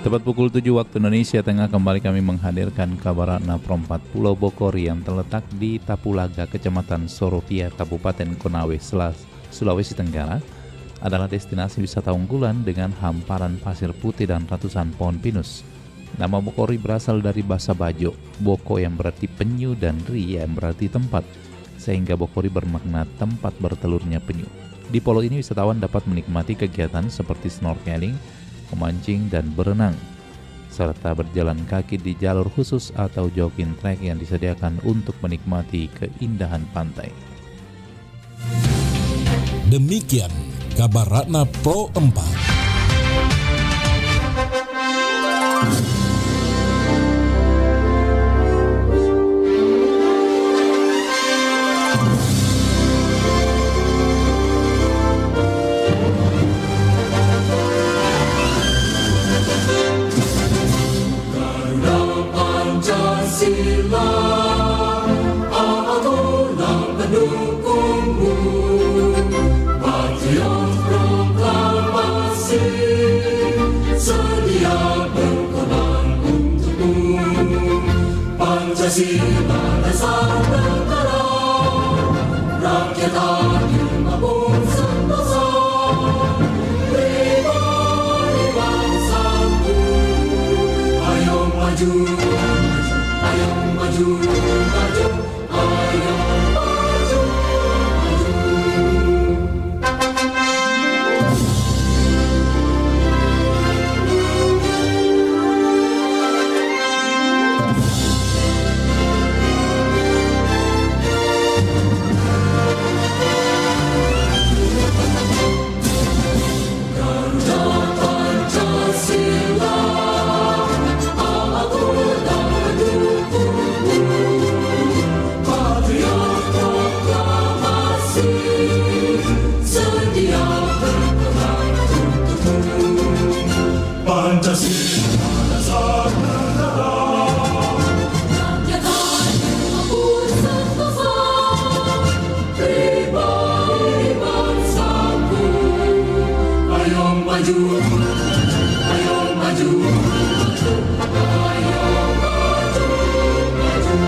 Tepat pukul 7 waktu Indonesia Tengah kembali kami menghadirkan kabar Ratna Perempat Pulau Bokori yang terletak di Tapulaga, Kecamatan Sorovia, Kabupaten Konawe, Sulawesi Tenggara adalah destinasi wisata unggulan dengan hamparan pasir putih dan ratusan pohon pinus. Nama Bokori berasal dari bahasa Bajo, Boko yang berarti penyu dan Ri yang berarti tempat, sehingga Bokori bermakna tempat bertelurnya penyu. Di pulau ini wisatawan dapat menikmati kegiatan seperti snorkeling, memancing dan berenang, serta berjalan kaki di jalur khusus atau jogging track yang disediakan untuk menikmati keindahan pantai. Demikian kabar Ratna Pro 4. Pancasila dasar negara, rakyat adil maupun sentosa, pribadi bangsaku. Ayo maju, ayo maju, maju, ayo maju, maju. Pancasila dasar negara, rakyat adil maupun sentosa, pribadi bangsaku. Ayo maju, ayo maju, ayo maju, maju.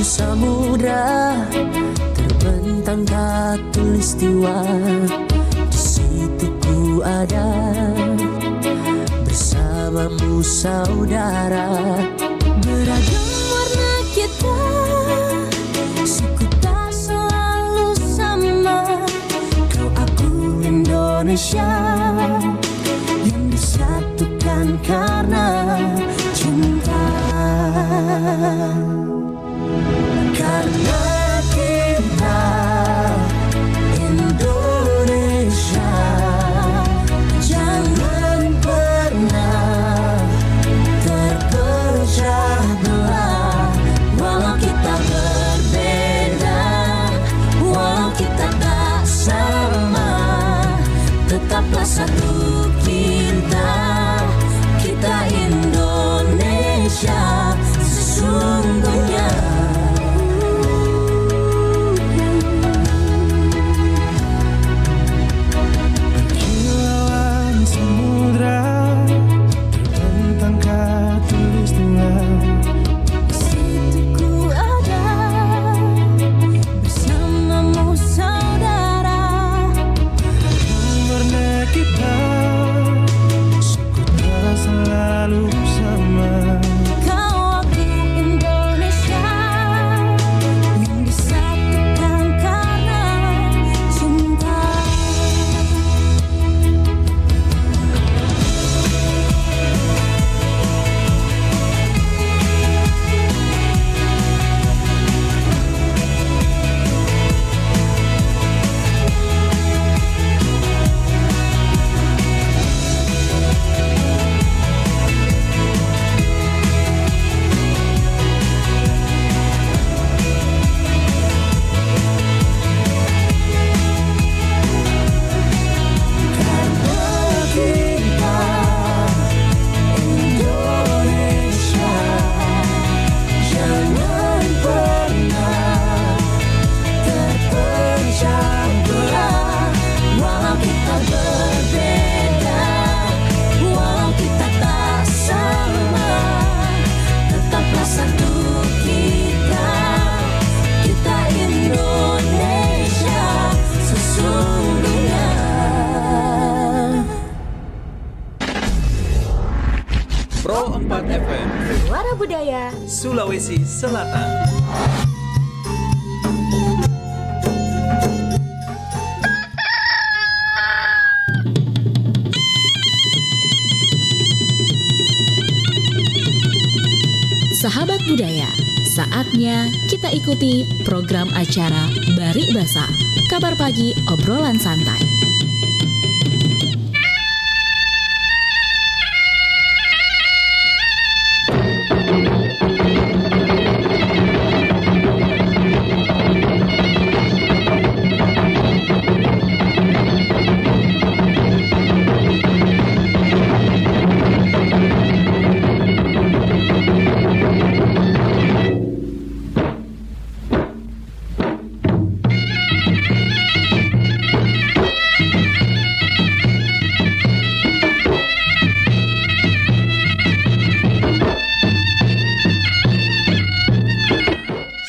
Samudra terbentang khatulistiwa, di situ ku ada bersamamu saudara. Beragam warna kita, suku tak selalu sama. Kau aku Indonesia yang disatukan karena cinta. Karena kita Indonesia, jangan pernah terpecah. Budaya Sulawesi Selatan. Sahabat budaya, saatnya kita ikuti program acara Barik Basa, kabar pagi obrolan santai.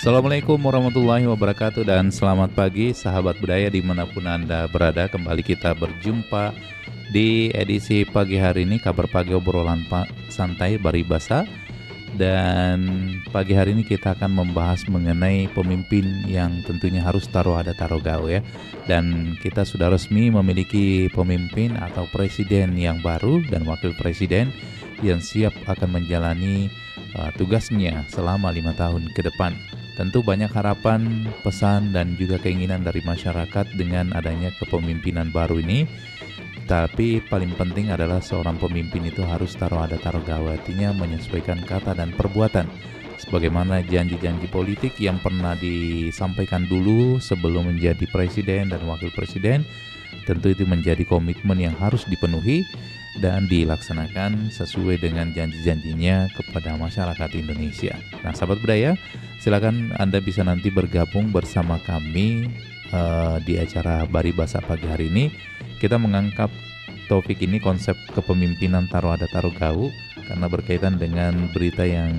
Assalamualaikum warahmatullahi wabarakatuh dan selamat pagi sahabat budaya dimanapun Anda berada. Kembali kita berjumpa di edisi pagi hari ini kabar pagi obrolan santai Baribasa. Dan pagi hari ini kita akan membahas mengenai pemimpin yang tentunya harus taruh ada taruh gaul ya. Dan kita sudah resmi memiliki pemimpin atau presiden yang baru dan wakil presiden yang siap akan menjalani tugasnya selama 5 tahun ke depan. Tentu banyak harapan, pesan, dan juga keinginan dari masyarakat dengan adanya kepemimpinan baru ini. Tapi paling penting adalah seorang pemimpin itu harus taruh ada taruh gaul, artinya menyesuaikan kata dan perbuatan. Sebagaimana janji-janji politik yang pernah disampaikan dulu sebelum menjadi presiden dan wakil presiden, tentu itu menjadi komitmen yang harus dipenuhi dan dilaksanakan sesuai dengan janji-janjinya kepada masyarakat Indonesia. Nah, sahabat budaya, silakan Anda bisa nanti bergabung bersama kami di acara Baribasa pagi hari ini. Kita mengangkat topik ini, konsep kepemimpinan taruh ada taruh gaul, karena berkaitan dengan berita yang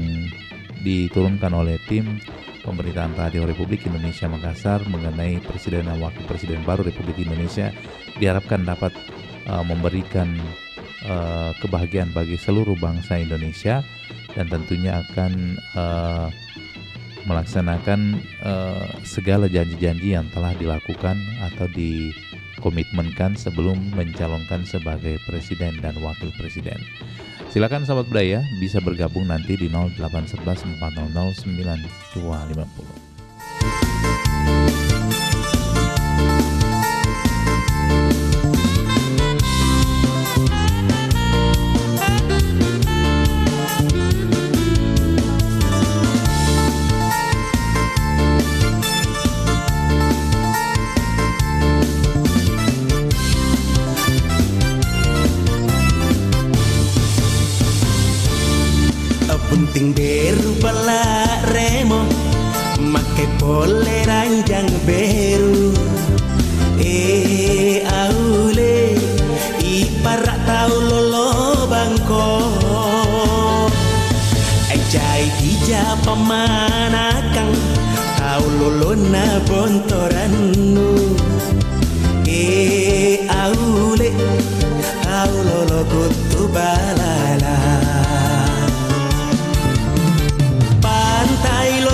diturunkan oleh tim pemerintahan Radio Republik Indonesia Makassar mengenai presiden dan wakil presiden baru Republik Indonesia diharapkan dapat memberikan kebahagiaan bagi seluruh bangsa Indonesia dan tentunya akan melaksanakan segala janji-janji yang telah dilakukan atau dikomitmenkan sebelum mencalonkan sebagai presiden dan wakil presiden. Silakan sahabat budaya bisa bergabung nanti di 0811 400 9250. Punting beru bala remo make pole ranjang beru aule iparak tau lolo bangko jai dija pamanakang tau lolo na bontoranu aule au lolo kutu balala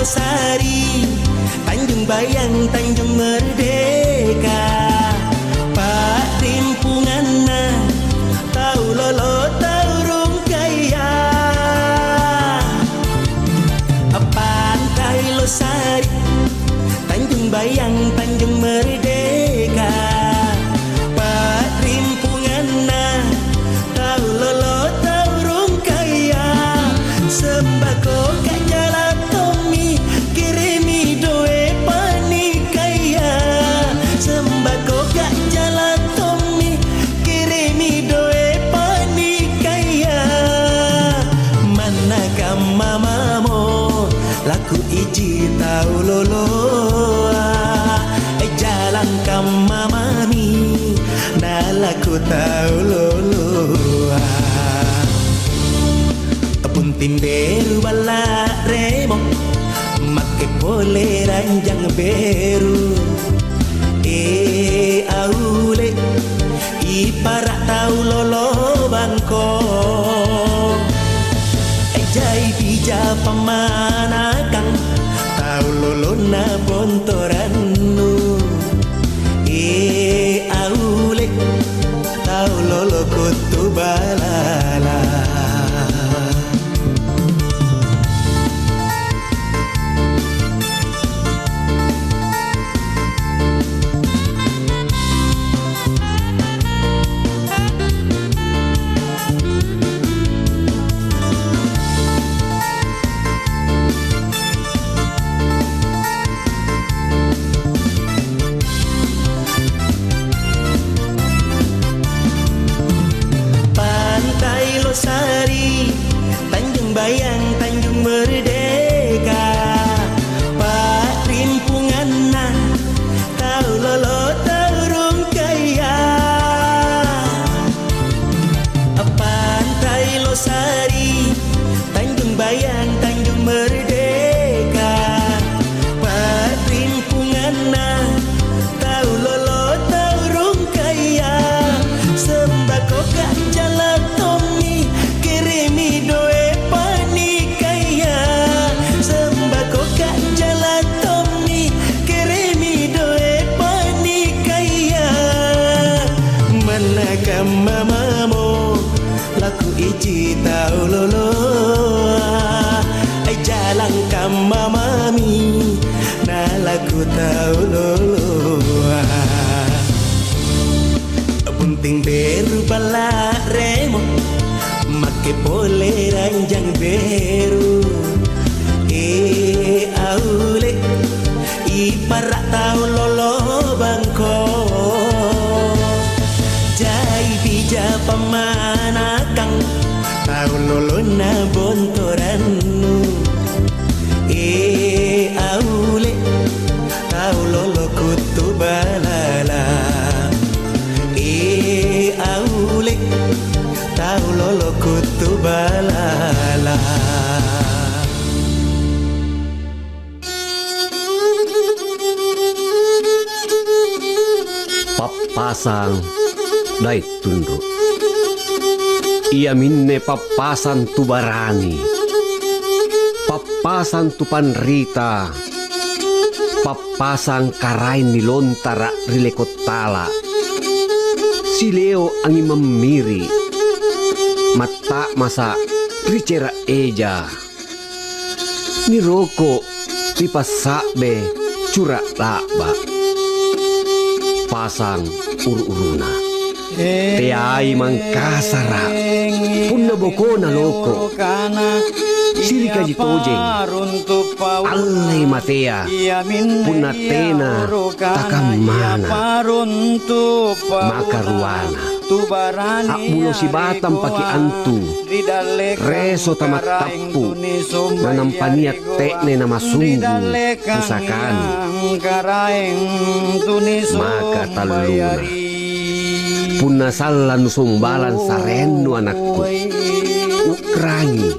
Losari, Tanjung Bayang, Tanjung Merdeka, Pak Rimpunganna, Tau Lolo, Tau Rungkaya, Pantai Losari, Tanjung Bayang, Tanjung Merdeka, Pak Rimpunganna, Tau Lolo, Tau Rungkaya, Sembako iji tau lolo jalan kam mamami nalaku tau lolo puntin beru bala remo make pole ranjang beru aule iparak tau lolo bangko jai bija pama biji tahu lolo ai jalan kamamami nalaku tahu lolo bunting beru bala remo make pole ranjang beru aule iparak tahu lolo bangko jai bija pamanakang tahu lolo na bontorannu aule tahu lolo kutu balala aule tahu lolo kutu balala Papasang dai tunduk ia minne papasan tu barani papasan tu panrita papasan karain ni lontara rilekotala sileo angi memiri mata masa ricera eja ni roko tipasabe curak laba pasang uru-uruna teai mangkasara punna bokona loko silika jitojeng allai matea punna tena takamana makaruana akbulo si batam paki antu reso tamat tapu nanampaniat tekne nama sunggu pusakan maka taluna punna sallan sumbalan sarenu anakku ukrangi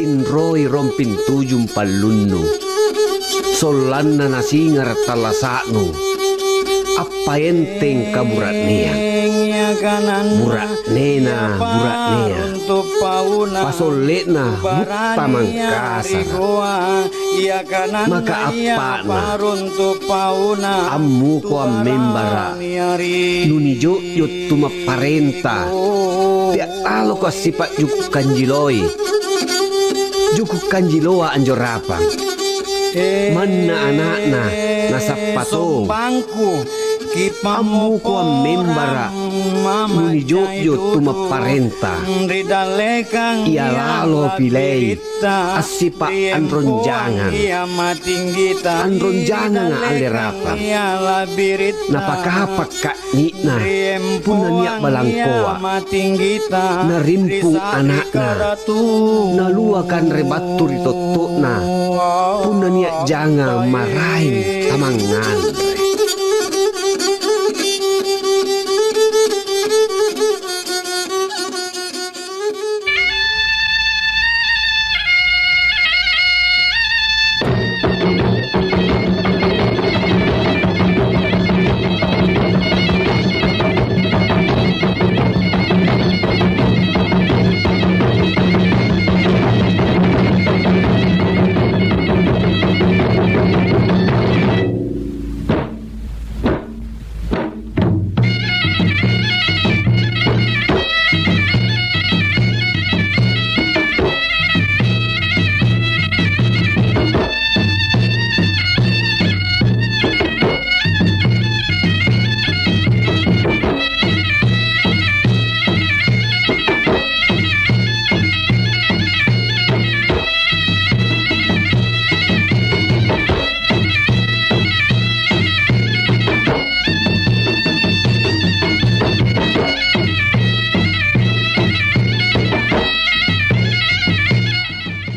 inroi rompin tujum palunnu solanna nasingar talasaknu apa enteng kaburat niang burak nena pasolena mutta mangkasar maka apana ammu ko membara nunijo yotuma parenta tiak talo ko sipak juk kanjiloi juku kanjiloa anjorapang manna anakna nasapato ammu ko membara nunijo tumaparenta ia lalo pilei asipa anronjangan alerapa napakapak kak nina puna niak balangkoa narimpung anakna naluakan rebatur itotokna puna niak jangan marahin tamangan.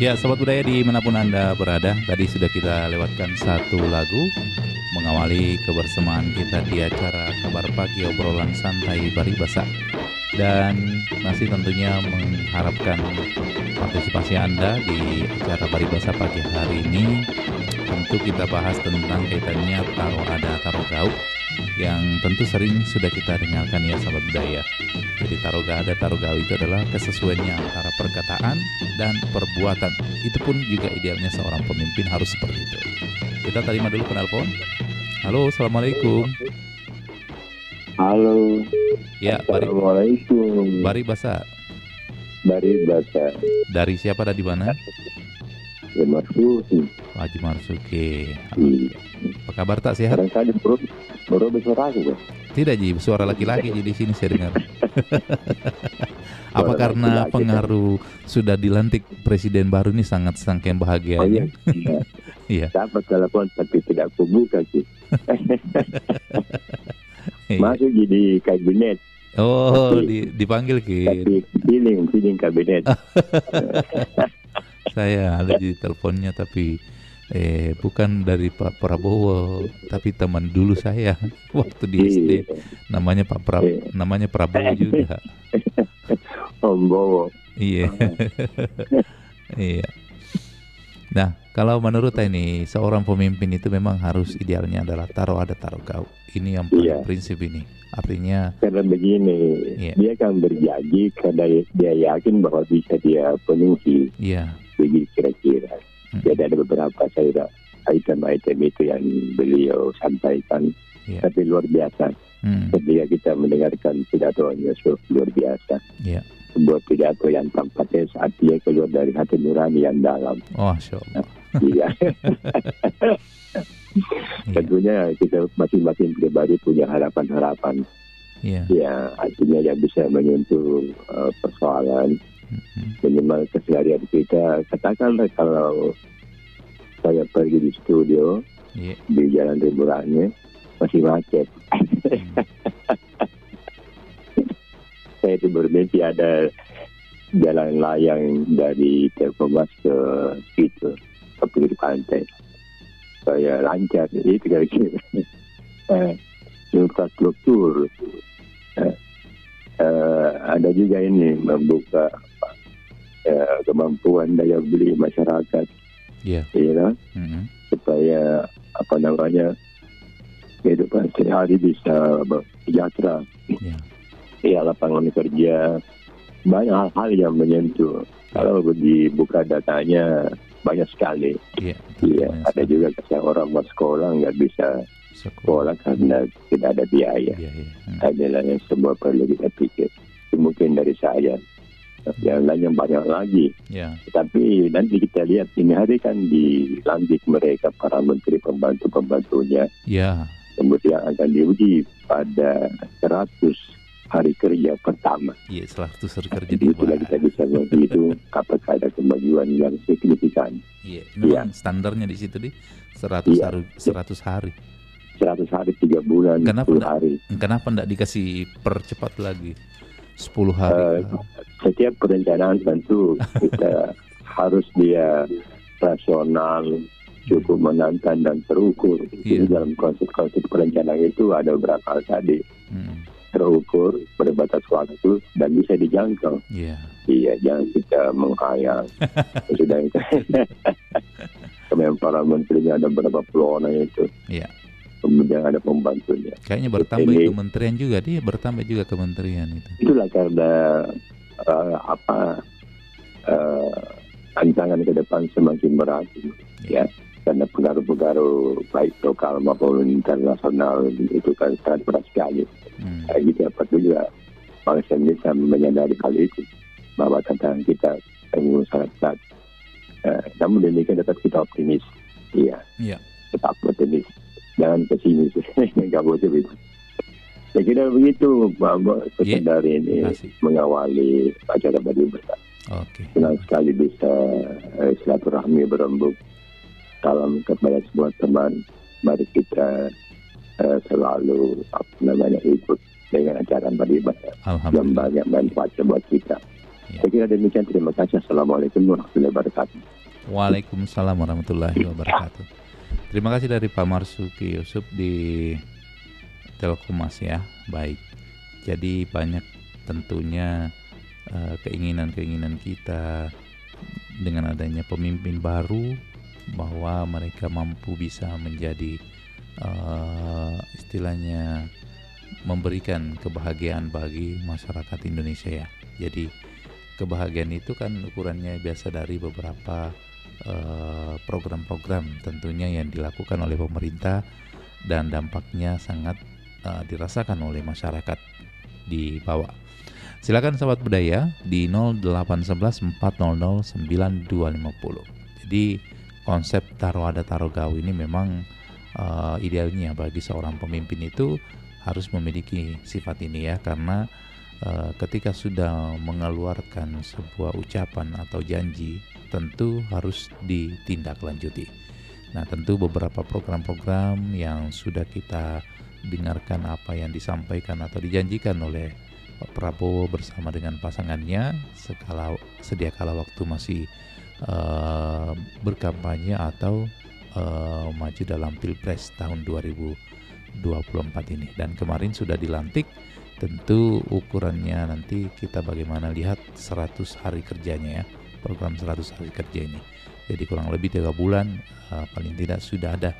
Ya, Sobat Budaya dimanapun Anda berada, tadi sudah kita lewatkan satu lagu mengawali kebersamaan kita di acara Kabar Pagi Obrolan Santai Baribasa. Dan masih tentunya mengharapkan partisipasi Anda di acara Baribasa pagi hari ini. Tentu kita bahas tentang kaitannya taruh gauk yang tentu sering sudah kita dengarkan ya Sobat Budaya. Jadi taruh gauk itu adalah kesesuaiannya antara perkataan dan perbuatan. Itu pun juga idealnya seorang pemimpin harus seperti itu. Kita terima dulu penelpon. Halo, Assalamualaikum. Halo. Ya, Assalamualaikum. Baribasa. Dari bahasa Dari siapa dan di mana? Marsuki. Pak Haji Marsuki. Iya. Apa kabar, tak sehat? Barangkali baru suara aku ya. Tidak, Ji, suara laki-laki jadi sini saya dengar. Apa Suara karena laki-laki, pengaruh sudah dilantik presiden baru ini sangat saking Oh bahagianya? iya. Iya. Dapat telepon tapi tidak aku buka sih. Iya. Masuk jadi kabinet. Oh, Tapi- dipanggil Ki. Tapi feeling kabinet. Saya ada di teleponnya tapi bukan dari Pak Prabowo, tapi teman dulu saya waktu di SD. Iya. Namanya namanya Prabowo juga. Om Bowo. Iya. Iya. Nah, kalau menurut saya ini seorang pemimpin itu memang harus idealnya adalah taruh ada taruh kau. Ini yang paling Iya. prinsip ini. Artinya Karena begini, Iya. dia kan berjanji karena dia yakin bahwa bisa dia penuhi. iya, Begitu kira-kira. Hmm. Jadi ada beberapa item-item itu yang beliau sampaikan. Iya. Tapi luar biasa. Ketika kita mendengarkan pidatonya luar biasa. Iya. Sebuah pidato yang tampaknya saat dia keluar dari hati nurani yang dalam. Oh, Masya Allah. Iya. Iya. Tentunya kita masing-masing pribadi punya harapan-harapan. Iya. Ya, artinya yang bisa menyentuh persoalan minimal keseharian kita. Katakanlah kalau saya pergi di studio Iya. di Jalan Riburannya masih macet. Saya itu bermimpi ada jalan layang dari Telkommas ke situ, ke pinggir pantai. Saya lancar, itu kira-kira. Infrastruktur. Ada juga ini membuka kemampuan daya beli masyarakat, Iya. ya, supaya kehidupan sehari bisa sejahtera. Iya. Ya, lapangan kerja, banyak hal-hal yang menyentuh. Kalau dibuka datanya banyak sekali. Iya. Iya, ada juga orang mau sekolah nggak bisa sekolah karena tidak ada biaya. Iya. Adalah yang semua perlu kita pikir. Itu mungkin dari saya. Yang lain yang banyak lagi. Iya. Tapi nanti kita lihat ini hari kan dilantik mereka para menteri pembantu-pembantunya. Iya. Kemudian akan diuji pada 100 hari kerja pertama. Iya, setelah itu kerja di Itulah kita bisa menghitung apakah ada kemajuan yang signifikan. Iya, memang standarnya di situ di 100 Iya. hari, 100 hari. 100 hari, 3 bulan, Kenapa 10 enggak? hari. Kenapa enggak dikasih percepat lagi 10 hari? Setiap perencanaan tentu kita harus dia rasional, cukup menantang dan terukur. Iya. Jadi dalam konsep-konsep perencanaan itu ada beberapa hal tadi. Terukur, berbatas waktu, dan bisa dijangkau. Iya. Iya, jangan kita menghayal. Sudah itu. Kemudian para menterinya ada berapa puluh orang itu. Iya. Kemudian ada pembantunya. Kayaknya bertambah Ini- kementerian juga, dia bertambah juga kementerian itu. Itulah karena tantangan ke depan semakin berat, ya. Karena pengaruh-pengaruh baik lokal maupun internasional itu kan sangat berat sekali. Jadi perlu juga bangsa Indonesia menyadari hal itu, bahwa tantangan kita sangat berat. Namun demikian tetap kita optimis, iya. Iya. Tetap optimis, jangan pesimis. Nggak boleh begitu. Saya kira begitu, Mbak, sekedar ini mengawali acara Badi Bersama. Oke. Senang sekali bisa silaturahmi berembuk. Salam kepada semua teman. Mari kita selalu ikut dengan acara Badi Bersama. Alhamdulillah. Yang banyak manfaatnya buat kita. Saya kira demikian. Terima kasih. Assalamualaikum warahmatullahi wabarakatuh. Waalaikumsalam warahmatullahi wabarakatuh. Terima kasih dari Pak Marsuki Yusuf di Telkommas ya. Baik. Jadi banyak tentunya keinginan-keinginan kita dengan adanya pemimpin baru, bahwa mereka mampu bisa menjadi istilahnya memberikan kebahagiaan bagi masyarakat Indonesia ya. Jadi kebahagiaan itu kan ukurannya biasa dari beberapa program-program tentunya yang dilakukan oleh pemerintah dan dampaknya sangat dirasakan oleh masyarakat di bawah. Silakan sahabat budaya di 0811 400 9250. Jadi konsep taruh ada taruh gaul ini memang idealnya bagi seorang pemimpin itu harus memiliki sifat ini ya, karena ketika sudah mengeluarkan sebuah ucapan atau janji tentu harus ditindaklanjuti. Nah, tentu beberapa program-program yang sudah kita dengarkan apa yang disampaikan atau dijanjikan oleh Pak Prabowo bersama dengan pasangannya sedia kala waktu masih berkampanye atau maju dalam Pilpres tahun 2024 ini. Dan kemarin sudah dilantik, tentu ukurannya nanti kita bagaimana lihat 100 hari kerjanya ya, program 100 hari kerja ini. Jadi kurang lebih 3 bulan paling tidak sudah ada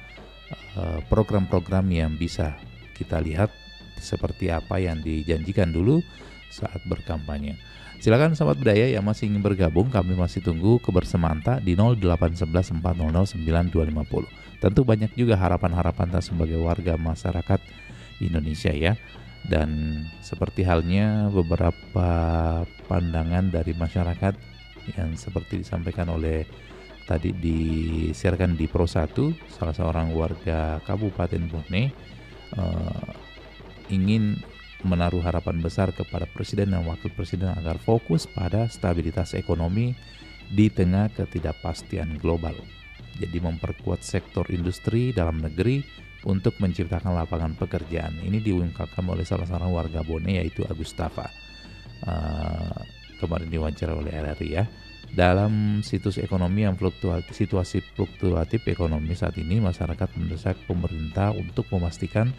program-program yang bisa kita lihat seperti apa yang dijanjikan dulu saat berkampanye. Silakan sahabat budaya yang masih ingin bergabung, kami masih tunggu kebersamaan Anda di 0811 400 9250. Tentu banyak juga harapan-harapan Anda sebagai warga masyarakat Indonesia ya. Dan seperti halnya beberapa pandangan dari masyarakat yang seperti disampaikan oleh tadi disiarkan di Pro 1, salah seorang warga Kabupaten Bone ingin menaruh harapan besar kepada Presiden dan Wakil Presiden agar fokus pada stabilitas ekonomi di tengah ketidakpastian global. Jadi memperkuat sektor industri dalam negeri untuk menciptakan lapangan pekerjaan. Ini diungkapkan oleh salah seorang warga Bone yaitu Agustafa. Kemarin diwawancara oleh RRI ya. Dalam situasi fluktuatif ekonomi saat ini, masyarakat mendesak pemerintah untuk memastikan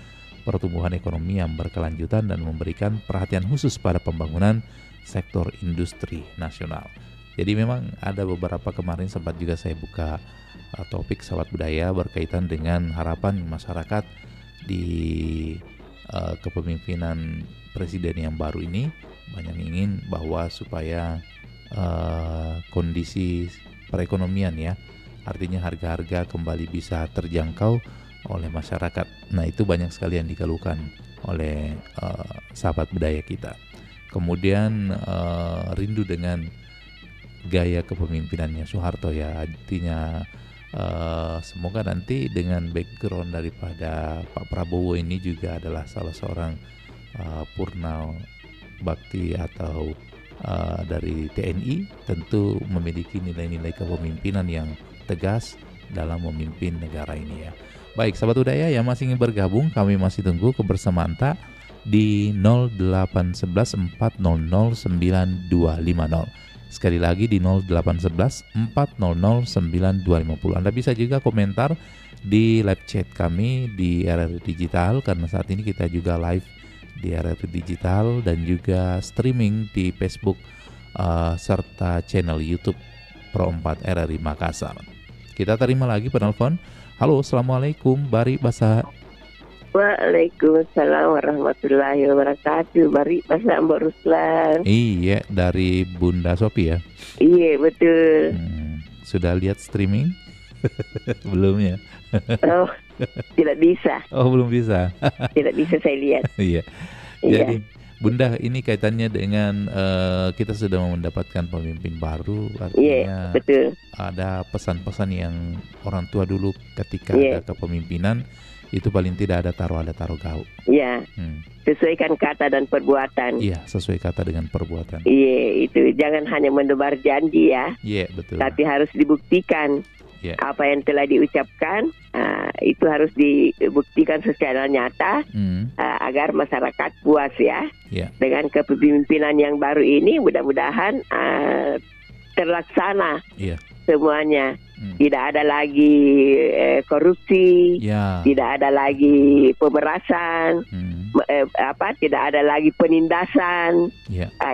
pertumbuhan ekonomi yang berkelanjutan dan memberikan perhatian khusus pada pembangunan sektor industri nasional. Jadi memang ada beberapa kemarin sempat juga saya buka topik sahabat budaya berkaitan dengan harapan masyarakat di kepemimpinan presiden yang baru ini. Banyak ingin bahwa supaya kondisi perekonomian ya, artinya harga-harga kembali bisa terjangkau oleh masyarakat. Nah, itu banyak sekali yang dikeluhkan oleh sahabat budaya kita. Kemudian rindu dengan gaya kepemimpinannya Soeharto ya, artinya semoga nanti dengan background daripada Pak Prabowo ini juga adalah salah seorang purna bakti atau dari TNI, tentu memiliki nilai-nilai kepemimpinan yang tegas dalam memimpin negara ini ya. Baik, sahabat budaya yang masih ingin bergabung, kami masih tunggu kebersamaan Anda di 0811 400 9250. Sekali lagi di 0811 400 9250. Anda bisa juga komentar di live chat kami di RRI Digital, karena saat ini kita juga live di RRI Digital dan juga streaming di Facebook serta channel YouTube Pro 4 RRI Makassar. Kita terima lagi penelpon. Halo, assalamualaikum, Bari Basa. Waalaikumsalam warahmatullahi wabarakatuh. Bari Basa Mbak Ruslan. Iya, dari Bunda Sopi ya. Iya, betul. Sudah lihat streaming? Belum ya? Oh, tidak bisa. Oh, belum bisa. Tidak bisa saya lihat. Iya. Jadi Bunda, ini kaitannya dengan kita sudah mendapatkan pemimpin baru, artinya betul. Ada pesan-pesan yang orang tua dulu ketika ada kepemimpinan itu paling tidak ada taruh gaul. Iya. Sesuaikan kata dan perbuatan. Iya, sesuai kata dengan perbuatan. Iya, itu jangan hanya mendebar janji ya. Iya, betul. Tapi harus dibuktikan. Apa yang telah diucapkan itu harus dibuktikan secara nyata agar masyarakat puas ya. Dengan kepemimpinan yang baru ini mudah-mudahan terlaksana semuanya. Tidak ada lagi korupsi, tidak ada lagi pemerasan, tidak ada lagi penindasan.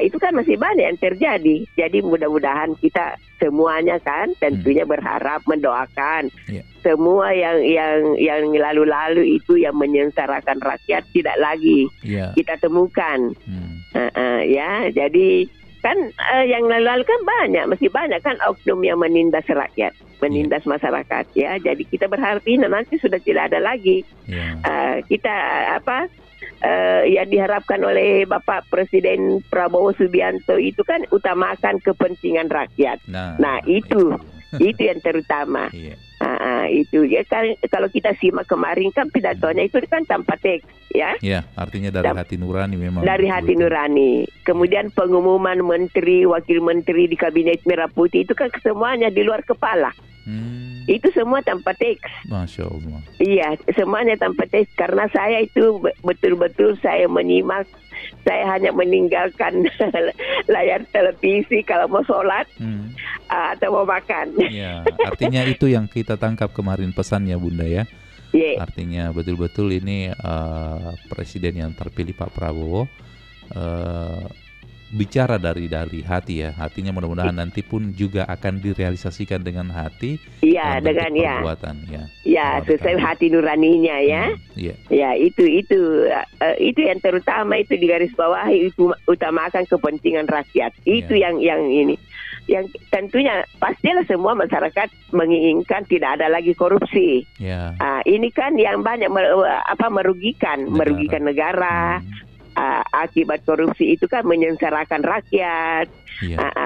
Itu kan masih banyak yang terjadi. Jadi mudah-mudahan kita semuanya kan tentunya berharap, mendoakan semua yang lalu-lalu itu yang menyengsarakan rakyat tidak lagi kita temukan. Ya, jadi kan yang lalu-lalu kan masih banyak kan oknum yang menindas rakyat, menindas masyarakat ya. Jadi kita berharap ini nanti sudah tidak ada lagi. Kita yang diharapkan oleh Bapak Presiden Prabowo Subianto itu kan utamakan kepentingan rakyat. Nah itu yang terutama. Itu ya kan, kalau kita simak kemarin kan pidatonya itu kan tanpa teks, ya. Ya, artinya dari hati nurani memang. Dari hati nurani. Kemudian pengumuman menteri, wakil menteri di Kabinet Merah Putih itu kan semuanya di luar kepala. Itu semua tanpa teks. Masya Allah. Iya, semuanya tanpa teks. Karena saya itu betul-betul saya menyimak. Saya hanya meninggalkan layar televisi kalau mau sholat atau mau makan. Ya, artinya itu yang kita tangkap kemarin pesannya Bunda ya. Artinya betul-betul ini presiden yang terpilih Pak Prabowo bicara dari hati ya. Hatinya mudah-mudahan nanti pun juga akan direalisasikan dengan hati. Iya, dengan perbuatan ya. Ya, sesuai hati nuraninya ya. Ya, itu yang terutama, itu digarisbawahi, itu utamakan kepentingan rakyat. Itu yang ini. Yang tentunya pastilah semua masyarakat menginginkan tidak ada lagi korupsi. Ini kan yang banyak merugikan negara. Akibat korupsi itu kan menyengsarakan rakyat.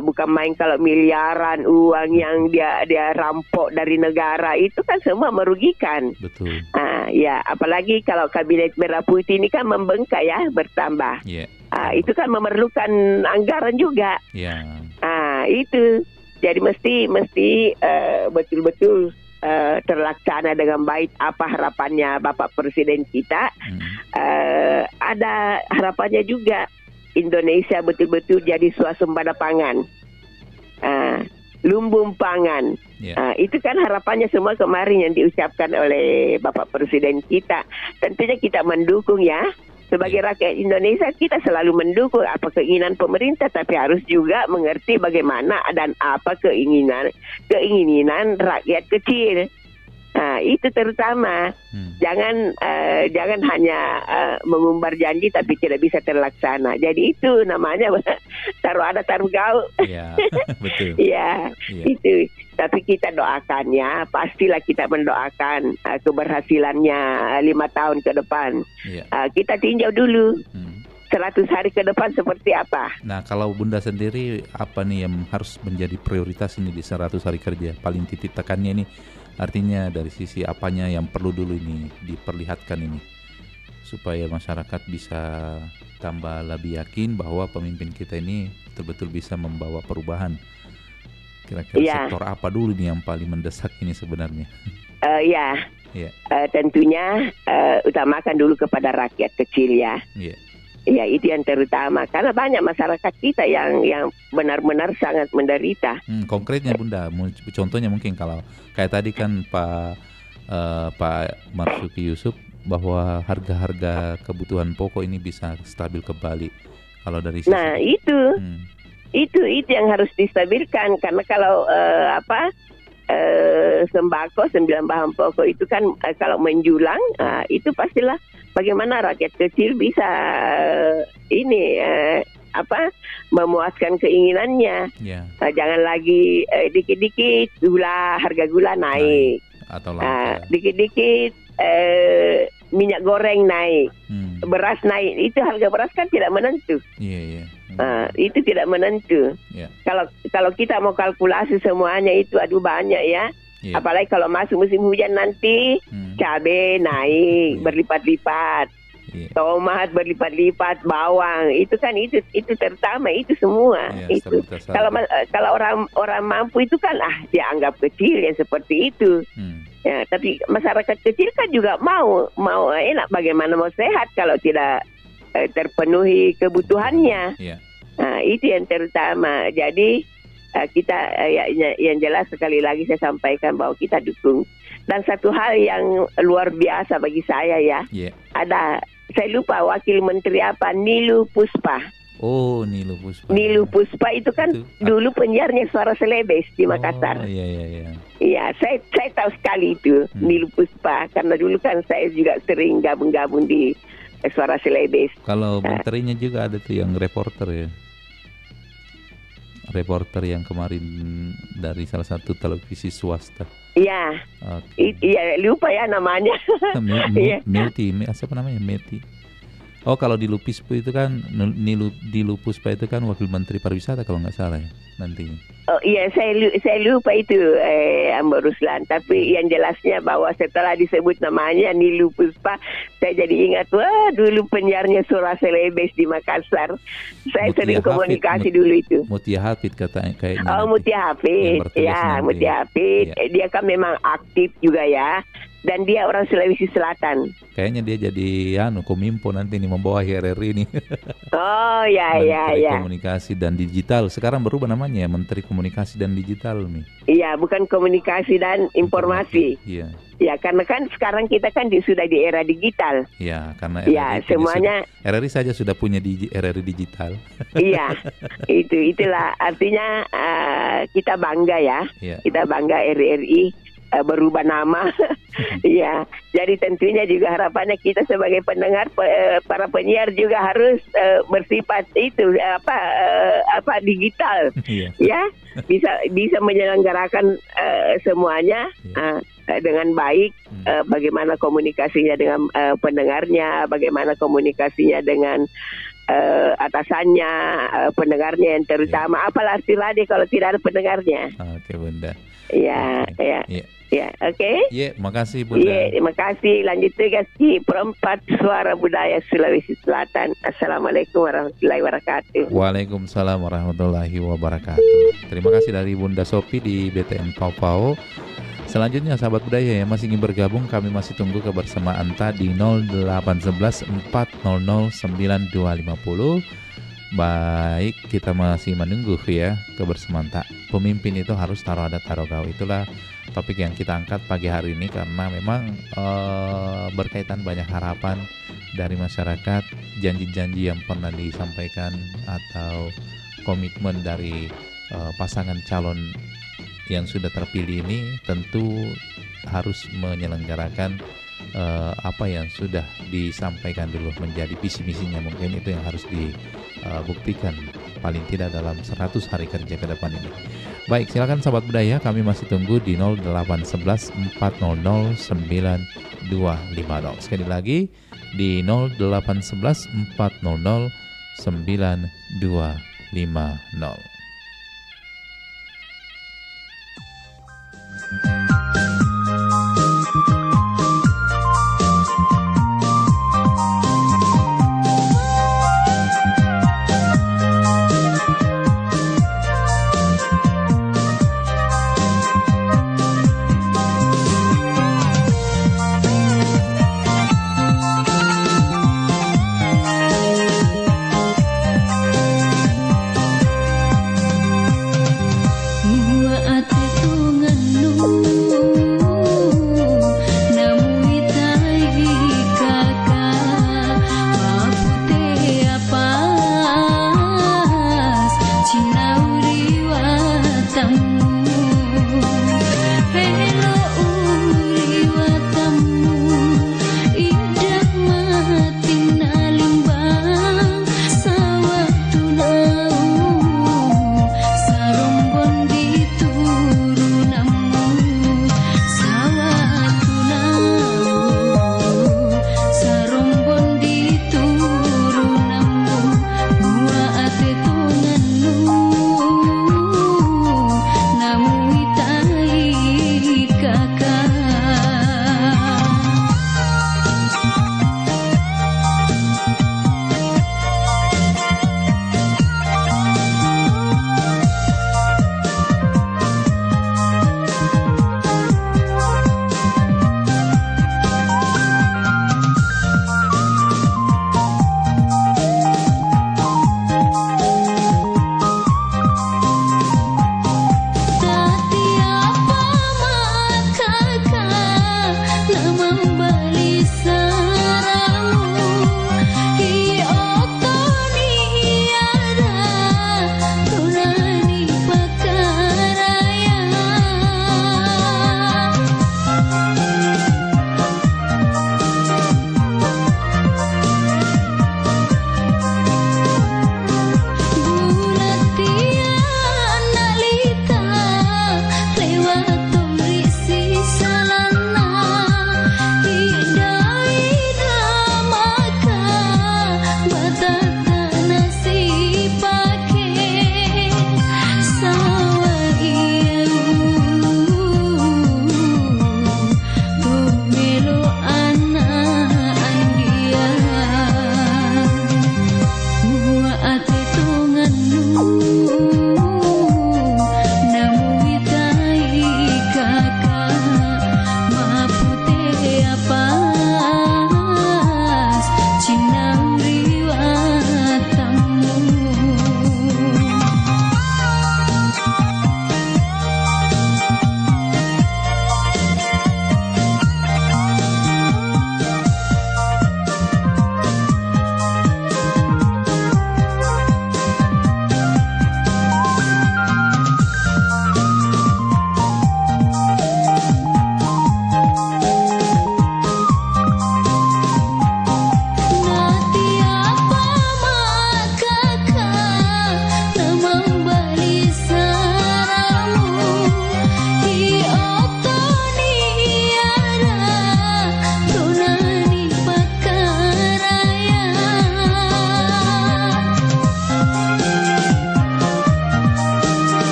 Bukan main kalau miliaran uang yang dia rampok dari negara, itu kan semua merugikan. Betul. Ya, apalagi kalau Kabinet Merah Putih ini kan membengkak ya, bertambah. Itu kan memerlukan anggaran juga. Itu jadi mesti betul-betul terlaksana dengan baik apa harapannya Bapak Presiden kita. Ada harapannya juga Indonesia betul-betul jadi swasembada pangan, lumbung pangan. Itu kan harapannya semua kemarin yang diucapkan oleh Bapak Presiden kita. Tentunya kita mendukung ya. Sebagai rakyat Indonesia kita selalu mendukung apa keinginan pemerintah, tapi harus juga mengerti bagaimana dan apa keinginan rakyat kecil. Itu terutama. Jangan hanya mengumbar janji tapi tidak bisa terlaksana. Jadi itu namanya taruh ada taruh gaul. Iya, betul. Iya, itu. Tapi kita doakan ya, pastilah kita mendoakan keberhasilannya 5 tahun ke depan. Kita tinjau dulu 100 hari ke depan seperti apa. Nah, kalau Bunda sendiri apa nih yang harus menjadi prioritas ini di 100 hari kerja? Paling titik tekannya ini artinya dari sisi apanya yang perlu dulu ini diperlihatkan ini supaya masyarakat bisa tambah lebih yakin bahwa pemimpin kita ini betul-betul bisa membawa perubahan. Kira-kira sektor apa dulu nih yang paling mendesak ini sebenarnya? Tentunya utamakan dulu kepada rakyat kecil ya. Ya, itu yang terutama karena banyak masyarakat kita yang benar-benar sangat menderita. Konkretnya Bunda, contohnya mungkin kalau kayak tadi kan Pak Marzuki Yusuf bahwa harga-harga kebutuhan pokok ini bisa stabil kembali. Kalau dari sisi itu yang harus distabilkan karena kalau sembako 9 bahan pokok itu kan kalau menjulang itu pastilah bagaimana rakyat kecil bisa memuaskan keinginannya. Jangan lagi dikit-dikit harga gula naik. Atau dikit-dikit minyak goreng naik, beras naik. Itu harga beras kan tidak menentu. Itu tidak menentu. Kalau kita mau kalkulasi semuanya itu banyak ya. Apalagi kalau masuk musim hujan nanti cabai naik berlipat-lipat, tomat berlipat-lipat, bawang itu kan itu terutama itu semua. Itu kalau orang mampu itu kan dianggap kecil yang seperti itu. Ya, tapi masyarakat kecil kan juga mau enak, bagaimana mau sehat kalau tidak terpenuhi kebutuhannya. Itu yang terutama. Jadi kita yang jelas sekali lagi saya sampaikan bahwa kita dukung. Dan satu hal yang luar biasa bagi saya ya, saya lupa wakil menteri apa, Nilu Puspa. Oh, Nilu Puspa. Nilu Puspa itu kan dulu penyiarnya Suara Selebes di Makassar. Iya, saya tahu sekali itu Nilu Puspa karena dulu kan saya juga sering gabung-gabung di Suara Selebes. Kalau menterinya juga ada tuh yang reporter ya. Reporter yang kemarin dari salah satu televisi swasta. Iya. Iya, lupa ya namanya. Meti, siapa namanya? Meti. Oh, kalau di Lupuspa itu kan di Lupuspa itu kan Wakil Menteri Pariwisata kalau nggak salah ya nantinya. Oh iya, saya lupa itu Mbak Ruslan. Tapi yang jelasnya bahwa setelah disebut namanya Nilu Puspa, saya jadi ingat, wah dulu penyiarnya Suara Selebes di Makassar. Saya sering komunikasi dulu itu. Mutia Hafid kayaknya. Oh, Mutia Hafid. Ya, Mutia Hafid. Ya. Dia kan memang aktif juga ya. Dan dia orang Sulawesi Selatan. Kayaknya dia jadi Kominfo nanti nih membawa RRI ini. Oh ya. Menteri Komunikasi dan Digital. Sekarang berubah namanya ya, Menteri Komunikasi dan Digital nih. Iya, bukan komunikasi dan informasi. Iya. Ya, karena kan sekarang kita kan sudah di era digital. Iya, karena RRI semuanya RRI saja sudah punya RRI digital. Iya, itulah artinya kita bangga ya. Iya. Kita bangga RRI berubah nama. Iya, jadi tentunya juga harapannya kita sebagai pendengar, para penyiar juga harus bersifat itu digital. Ya, bisa menyelenggarakan semuanya dengan baik. Bagaimana komunikasinya dengan pendengarnya, bagaimana komunikasinya dengan atasannya, pendengarnya yang terutama. Apalah arti radio kalau tidak ada pendengarnya. Oke, Bunda. Iya. Ya, oke. Iya, makasih Bunda. Iya, terima kasih. Lanjut tugas di Perempat Suara Budaya Sulawesi Selatan. Assalamualaikum warahmatullahi wabarakatuh. Waalaikumsalam warahmatullahi wabarakatuh. Terima kasih dari Bunda Sopi di BTN Pau. Selanjutnya sahabat budaya yang masih ingin bergabung, kami masih tunggu kebersamaan di 0811 400 9250. Baik, kita masih menunggu ya kebersamaan tak. Pemimpin itu harus taruh adat taruh gawe. Itulah topik yang kita angkat pagi hari ini karena memang berkaitan banyak harapan dari masyarakat, janji-janji yang pernah disampaikan atau komitmen dari pasangan calon yang sudah terpilih ini tentu harus menyelenggarakan apa yang sudah disampaikan dulu menjadi visi misinya. Mungkin itu yang harus dibuktikan paling tidak dalam 100 hari kerja ke depan ini. Baik, silakan sahabat budaya, kami masih tunggu di 0811 400 9250. Sekali lagi di 0811 400 9250.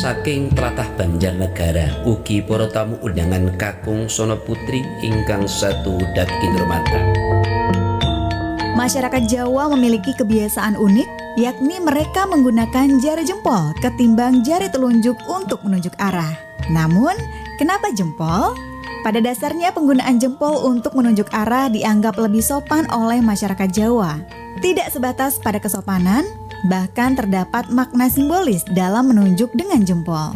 saking tlatah Banjarnegara ugi para tamu undangan kakung sono putri ingkang satudak kinurmatan. Masyarakat Jawa memiliki kebiasaan unik, yakni mereka menggunakan jari jempol ketimbang jari telunjuk untuk menunjuk arah. Namun, kenapa jempol? Pada dasarnya penggunaan jempol untuk menunjuk arah dianggap lebih sopan oleh masyarakat Jawa. Tidak sebatas pada kesopanan, bahkan terdapat makna simbolis dalam menunjuk dengan jempol.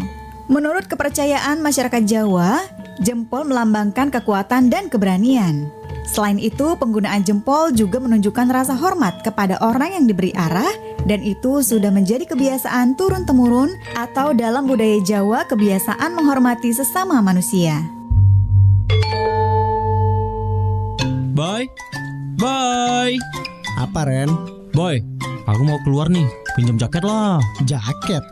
Menurut kepercayaan masyarakat Jawa, jempol melambangkan kekuatan dan keberanian. Selain itu, penggunaan jempol juga menunjukkan rasa hormat kepada orang yang diberi arah, dan itu sudah menjadi kebiasaan turun-temurun atau dalam budaya Jawa kebiasaan menghormati sesama manusia. Boy. Apa, Ren? Boy, aku mau keluar nih. Pinjam jaket lah. Jaket?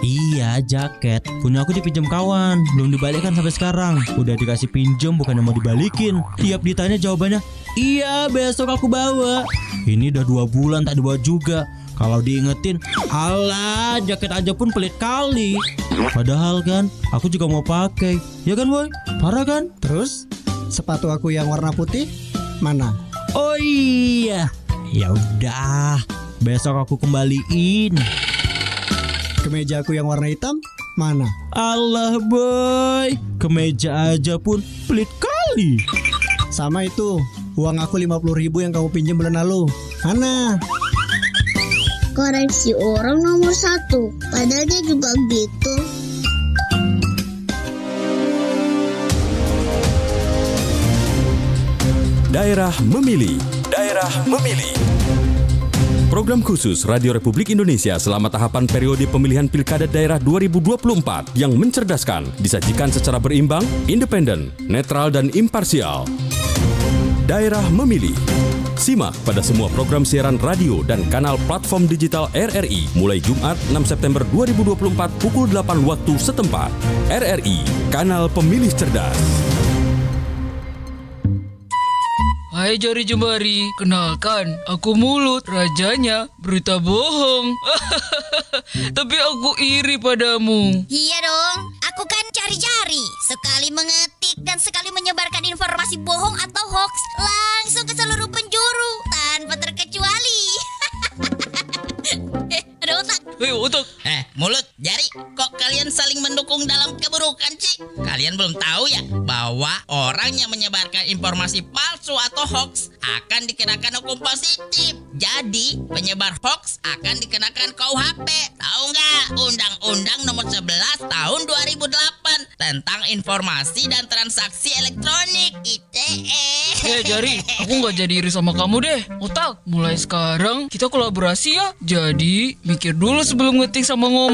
Iya, jaket. Punya aku dipinjam kawan. Belum dibalikkan sampai sekarang. Udah dikasih pinjam, bukannya mau dibalikin. Tiap ditanya jawabannya, iya besok aku bawa. Ini udah 2 bulan tak dibawa juga. Kalau diingetin, alah jaket aja pun pelit kali. Padahal kan, aku juga mau pakai. Ya kan Boy? Parah kan? Terus, sepatu aku yang warna putih, mana? Oh iya. Ya udah, besok aku kembaliin. Kemeja aku yang warna hitam, mana? Allah Boy, kemeja aja pun pelit kali. Sama itu, uang aku 50.000 yang kamu pinjam bulan lalu, mana? Koreksi orang nomor 1, padahal dia juga gitu. Daerah Memilih. Daerah Memilih. Program khusus Radio Republik Indonesia selama tahapan periode pemilihan Pilkada Daerah 2024 yang mencerdaskan, disajikan secara berimbang, independen, netral dan imparsial. Daerah Memilih. Simak pada semua program siaran radio dan kanal platform digital RRI mulai Jumat 6 September 2024 pukul 8 waktu setempat. RRI, Kanal Pemilih Cerdas. Hai jari jemari, kenalkan, aku Mulut, rajanya berita bohong. Tapi aku iri padamu. Iya dong, aku kan cari-cari, sekali mengetik dan sekali menyebarkan informasi bohong atau hoax langsung ke seluruh penjuru tanpa terkecuali. Ada otak. Hei otak. Mulut, Jari, kok kalian saling mendukung dalam keburukan sih? Kalian belum tahu ya bahwa orang yang menyebarkan informasi palsu atau hoax akan dikenakan hukum positif. Jadi, penyebar hoax akan dikenakan KUHP. Tahu nggak? Undang-Undang Nomor 11 Tahun 2008 tentang Informasi dan Transaksi Elektronik (ITE). Jari, aku nggak jadi iri sama kamu deh. Otak, mulai sekarang kita kolaborasi ya. Jadi, mikir dulu sebelum ngetik sama ngomong.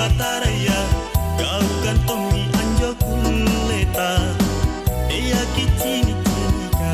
bataraya kau kan tomi anjo kuleta iya kicini cinika.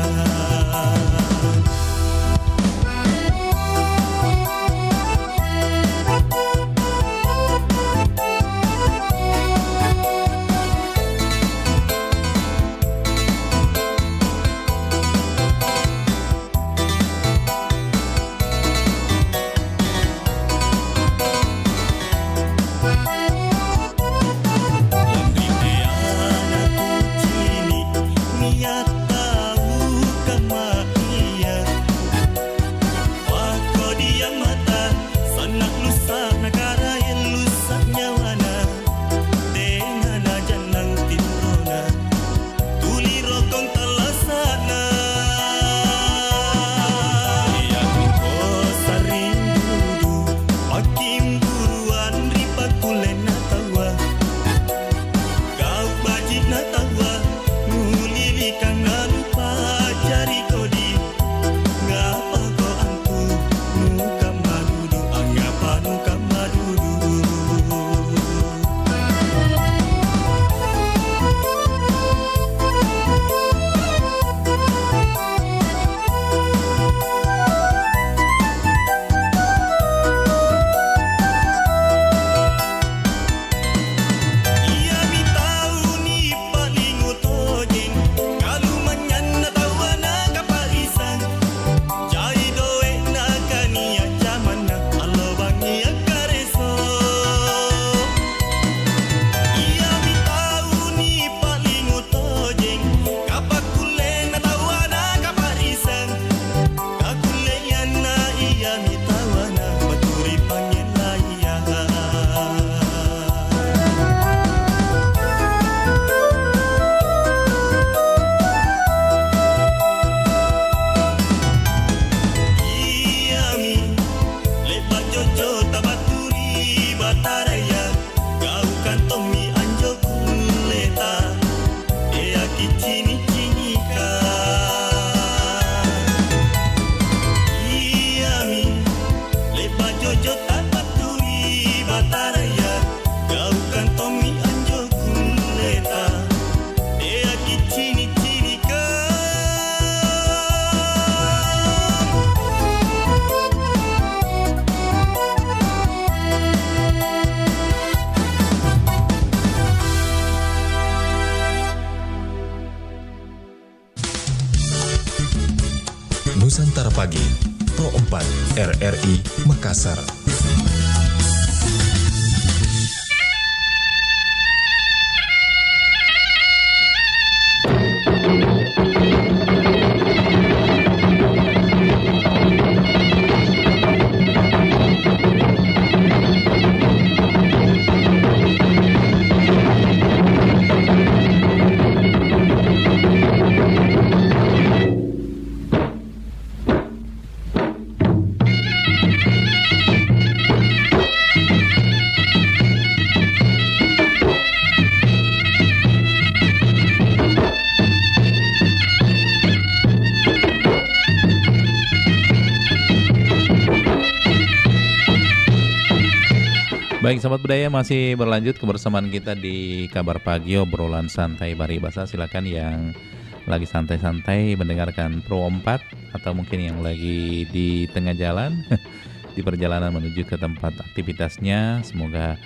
Nusantara Pagi, Pro 4 RRI Makassar. Baik, sahabat budaya, masih berlanjut kebersamaan kita di Kabar Pagi, obrolan santai Baribasa. Silakan yang lagi santai-santai mendengarkan Pro 4 atau mungkin yang lagi di tengah jalan di perjalanan menuju ke tempat aktivitasnya, semoga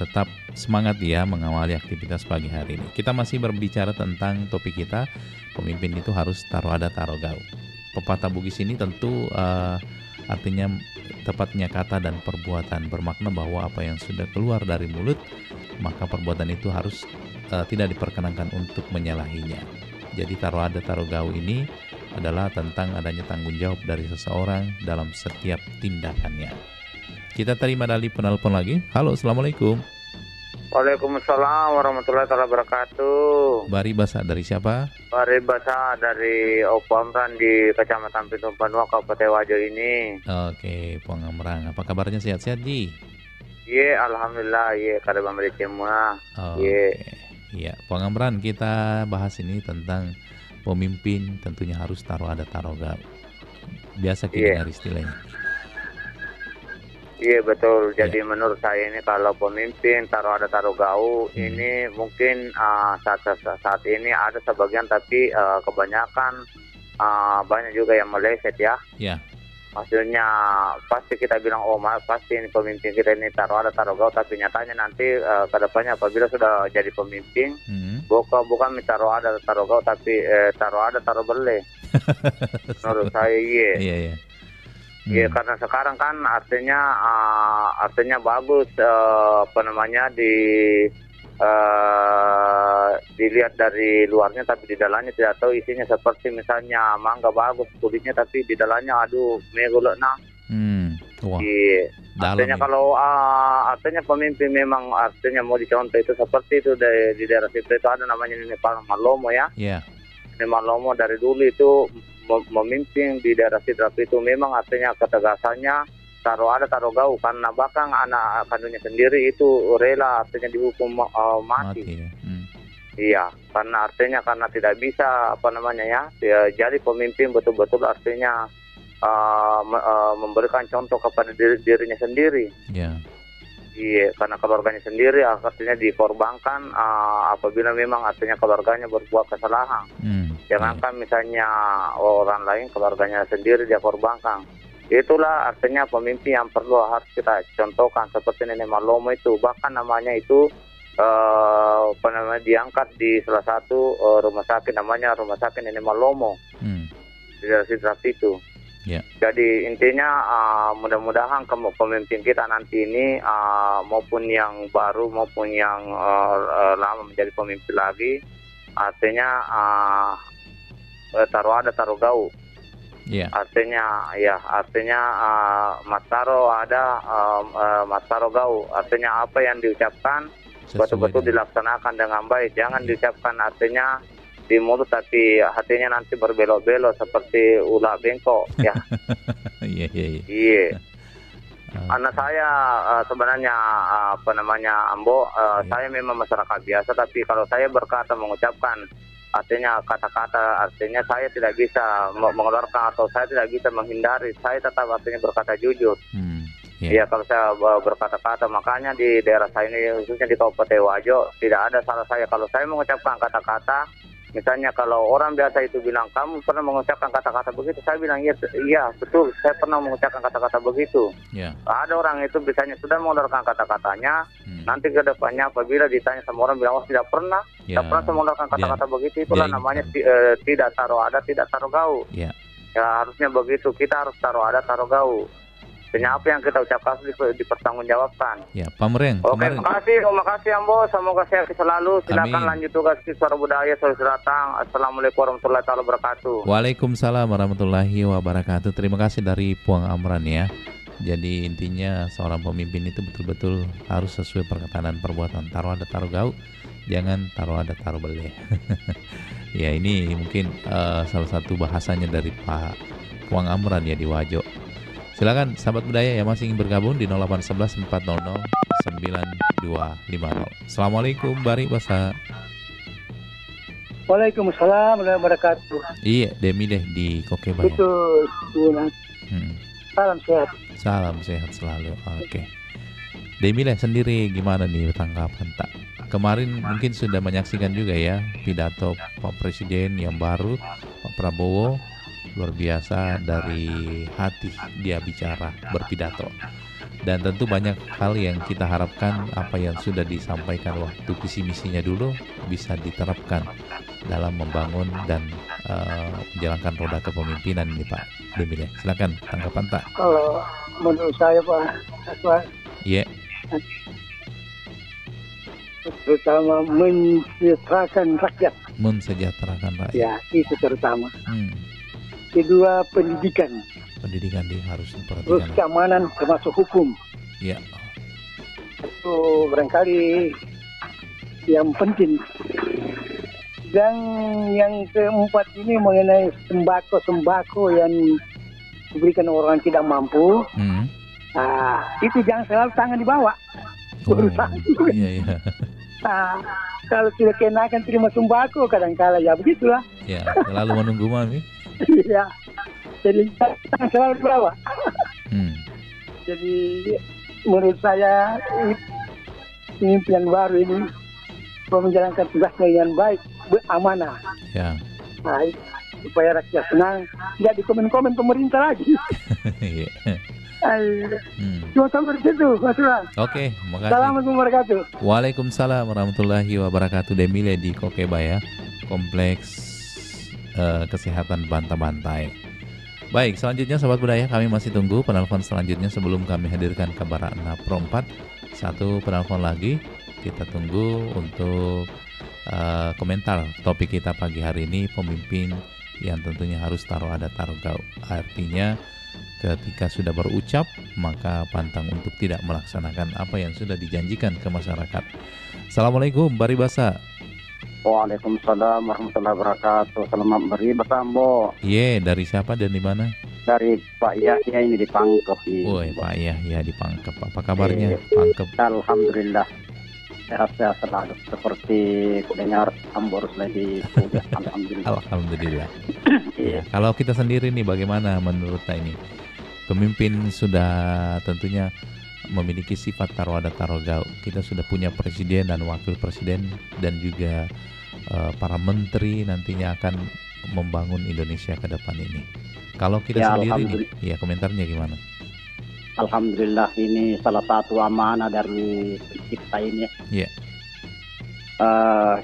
tetap semangat ya mengawali aktivitas pagi hari ini. Kita masih berbicara tentang topik kita, pemimpin itu harus taruh ada taruh gau. Pepatah Bugis ini tentu artinya tepatnya kata dan perbuatan, bermakna bahwa apa yang sudah keluar dari mulut maka perbuatan itu harus tidak diperkenankan untuk menyalahinya. Jadi taruh ada taruh gau ini adalah tentang adanya tanggung jawab dari seseorang dalam setiap tindakannya. Kita terima dari penelpon lagi. Halo, assalamualaikum. Waalaikumsalam warahmatullahi wabarakatuh. Baribasa dari siapa? Baribasa dari Opo Amran di Kecamatan Pintu Panua, Kabupaten Wajo ini. Oke, Pong Amran. Apa kabarnya, sehat-sehat, Ji? Ye, alhamdulillah, ye, kada memberi cemua. Iya, Pong Amran, kita bahas ini tentang pemimpin tentunya harus taruh ada taruh gak. Biasa kita dengar istilahnya. Iya betul. Jadi menurut saya ini kalau pemimpin taruh ada taruh gau ini mungkin saat ini ada sebagian tapi kebanyakan banyak juga yang meleset ya. Iya. Maksudnya pasti kita bilang pasti ini pemimpin kita ini taruh ada taruh gau, tapi nyatanya nanti kedepannya apabila sudah jadi pemimpin bukan taruh ada taruh gau tapi taruh ada taruh bele. Menurut saya iya. Iya karena sekarang kan artinya bagus dilihat dari luarnya tapi di dalamnya tidak tahu isinya, seperti misalnya mangga bagus kulitnya tapi di dalamnya megulek nah. Iya. Artinya kalau artinya pemimpin memang artinya mau dicontoh itu seperti itu di daerah situ itu ada namanya Nenek Malomo ya. Iya. Nenek Malomo dari dulu itu memimpin di daerah Sidrap itu memang artinya ketegasannya taruh ada taruh gau, karena bahkan anak kandungnya sendiri itu rela artinya dihukum mati. Ya. Iya, karena tidak bisa jadi pemimpin betul-betul artinya memberikan contoh kepada dirinya sendiri. Iya. Iya, karena keluarganya sendiri artinya dikorbankan apabila memang artinya keluarganya berbuat kesalahan. Jangankan misalnya orang lain, keluarganya sendiri dia korbankan. Itulah artinya pemimpin yang perlu harus kita contohkan seperti Nenek Malomo itu. Bahkan namanya itu diangkat di salah satu rumah sakit, namanya Rumah Sakit Nenek Malomo di daerah Sidrap itu. Yeah. Jadi intinya mudah-mudahan pemimpin kita nanti ini maupun yang baru maupun yang lama menjadi pemimpin lagi artinya taruh ada taruh gau. Yeah. Artinya Mas Taro ada Mas Taro gau. Artinya apa yang diucapkan betul-betul dilaksanakan dengan baik. Jangan diucapkan artinya di mulut tapi hatinya nanti berbelok-belok seperti ular bengkok ya. Iya. Anak saya sebenarnya Ambo, saya memang masyarakat biasa, tapi kalau saya berkata mengucapkan artinya kata-kata, artinya saya tidak bisa mengeluarkan atau saya tidak bisa menghindari, saya tetap artinya berkata jujur. Iya, kalau saya berkata-kata, makanya di daerah saya ini khususnya di Kabupaten Wajo tidak ada salah saya kalau saya mengucapkan kata-kata. Misalnya kalau orang biasa itu bilang, kamu pernah mengucapkan kata-kata begitu? Saya bilang, iya betul, saya pernah mengucapkan kata-kata begitu. Yeah. Ada orang itu misalnya sudah mengeluarkan kata-katanya, nanti ke depannya apabila ditanya sama orang bilang, tidak pernah saya mengeluarkan kata-kata begitu, itulah namanya tidak taruh ada, tidak taruh gau. Yeah. Ya harusnya begitu, kita harus taruh ada, taruh gau. Apa yang kita ucapkan dipertanggungjawabkan. Ya, Pak Mereng. Oke, terima kasih Ambo. Semoga sehat selalu. Silakan lanjut tugas di Suara Budaya Sulawesi Selatan. Assalamualaikum warahmatullahi wabarakatuh. Waalaikumsalam warahmatullahi wabarakatuh. Terima kasih dari Puang Amran ya. Jadi intinya seorang pemimpin itu betul-betul harus sesuai perkataan dan perbuatan. Taruh ada taruh gau, jangan taruh ada taruh bele. Ya ini mungkin salah satu bahasanya dari Pak Puang Amran ya di Wajo. Silakan sahabat budaya yang masih ingin bergabung di 0811 400 9250. Assalamualaikum Bari Basa. Waalaikumsalam warahmatullahi wabarakatuh. Iya, Demi deh di Koke Bari. Betul. Salam sehat. Salam sehat selalu. Oke. Demi deh sendiri gimana nih tanggapan tak? Kemarin mungkin sudah menyaksikan juga ya pidato Pak Presiden yang baru, Pak Prabowo. Luar biasa, dari hati dia bicara, berpidato. Dan tentu banyak hal yang kita harapkan apa yang sudah disampaikan waktu visi misinya dulu bisa diterapkan dalam membangun dan menjalankan roda kepemimpinan ini Pak Demile. Silakan tanggapan tak? Kalau menurut saya Pak, iya. Terutama mensejahterakan rakyat. Mensejahterakan rakyat. Ya, itu terutama. Kedua, pendidikan. Pendidikan dia harus diperhatikan. Terus keamanan termasuk hukum. Iya. Itu barangkali yang penting. Dan yang keempat ini mengenai sembako yang diberikan orang tidak mampu. Itu jangan selalu tangan di bawah. Iya. Kalau sudah kenakan terima sembako kadang-kala ya begitulah. Ya, selalu menunggu mami. Iya, jadi selalu di bawah. Jadi menurut saya pimpinan baru ini menjalankan tugasnya dengan baik, amanah. Ya. Nah, supaya rakyat senang, tidak dikomen-komen pemerintah lagi. Iya. Cuma sampai situ, Mas Ram. Oke, makasih. Assalamualaikum warahmatullahi wabarakatuh. Waalaikumsalam warahmatullahi wabarakatuh. Demile di Kokeba ya, Kompleks Kesehatan Bantai. Baik, selanjutnya Sobat Budaya, kami masih tunggu penelpon selanjutnya sebelum kami hadirkan kabar Ratna Pro 4. Satu penelpon lagi, kita tunggu untuk komentar topik kita pagi hari ini, pemimpin yang tentunya harus taruh adat taruh gaul. Artinya ketika sudah berucap maka pantang untuk tidak melaksanakan apa yang sudah dijanjikan ke masyarakat. Assalamualaikum Baribasa. Waalaikumsalam warahmatullahi wabarakatuh. Selamat beribasa, Bo. Iya, dari siapa dan di mana? Dari Pak Yahya ini di Pangkep. Oh, Pak Yahya di Pangkep. Apa kabarnya Pangkep? Alhamdulillah. Sehat-sehat selalu. Seperti kudengar Ambor lagi. Alhamdulillah. Alhamdulillah. Ya, kalau kita sendiri nih bagaimana menurut ini? Pemimpin sudah tentunya memiliki sifat taruh adat taruh gaul. Kita sudah punya presiden dan wakil presiden dan juga para menteri nantinya akan membangun Indonesia ke depan ini. Kalau kita sendiri nih, ya komentarnya gimana? Alhamdulillah, ini salah satu amanah dari kita ini. Iya.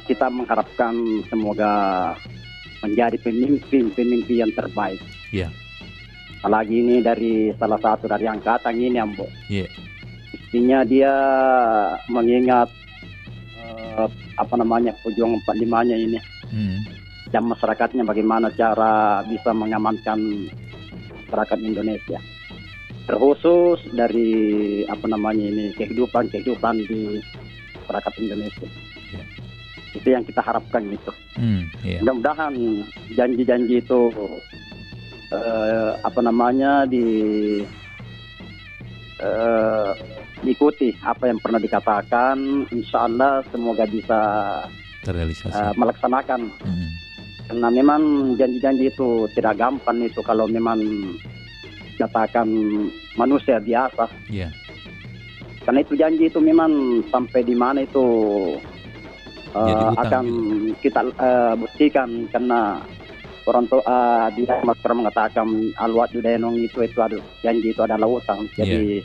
Kita mengharapkan semoga menjadi pemimpin yang terbaik. Iya. Apalagi ini dari salah satu dari angkatan ini, Ambo. Iya. Mestinya dia mengingat pejuang 45-nya ini. Dan masyarakatnya bagaimana cara bisa mengamankan masyarakat Indonesia. Terkhusus dari kehidupan di masyarakat Indonesia. Yeah. Itu yang kita harapkan gitu. Yeah. Mudah-mudahan janji-janji itu diikuti apa yang pernah dikatakan. Insya Allah semoga bisa terrealisasi, melaksanakan. Karena memang janji-janji itu tidak gampang itu kalau memang katakan manusia biasa. Yeah. Karena itu janji itu memang sampai di mana itu akan gitu. Kita buktikan, karena orang tua dia mengatakan alwat judenong itu ada janji, itu adalah utang. Jadi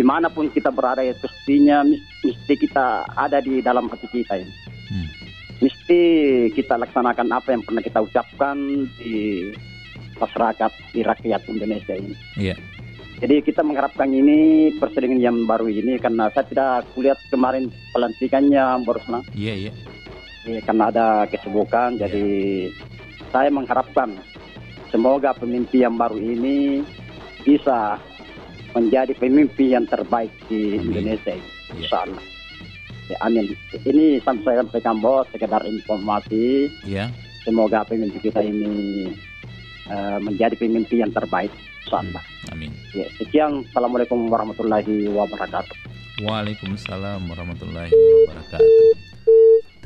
dimanapun kita berada itu mesti kita ada di dalam hati kita ini. Mesti kita laksanakan apa yang pernah kita ucapkan di masyarakat, di rakyat Indonesia ini. Iya. Jadi kita mengharapkan ini presiden yang baru ini, karena saya tidak kulihat kemarin pelantikannya Borosna. Iya. Iya, karena ada kesibukan. Jadi saya mengharapkan semoga pemimpin yang baru ini bisa menjadi pemimpin yang terbaik di Indonesia ini. Insya Allah. Ya, amin. Ini saya sampaikan bos sekedar informasi. Iya. Semoga pemimpin kita ini menjadi pemimpin yang terbaik. Insya Amin. Ya, sekian. Assalamualaikum warahmatullahi wabarakatuh. Waalaikumsalam warahmatullahi wabarakatuh.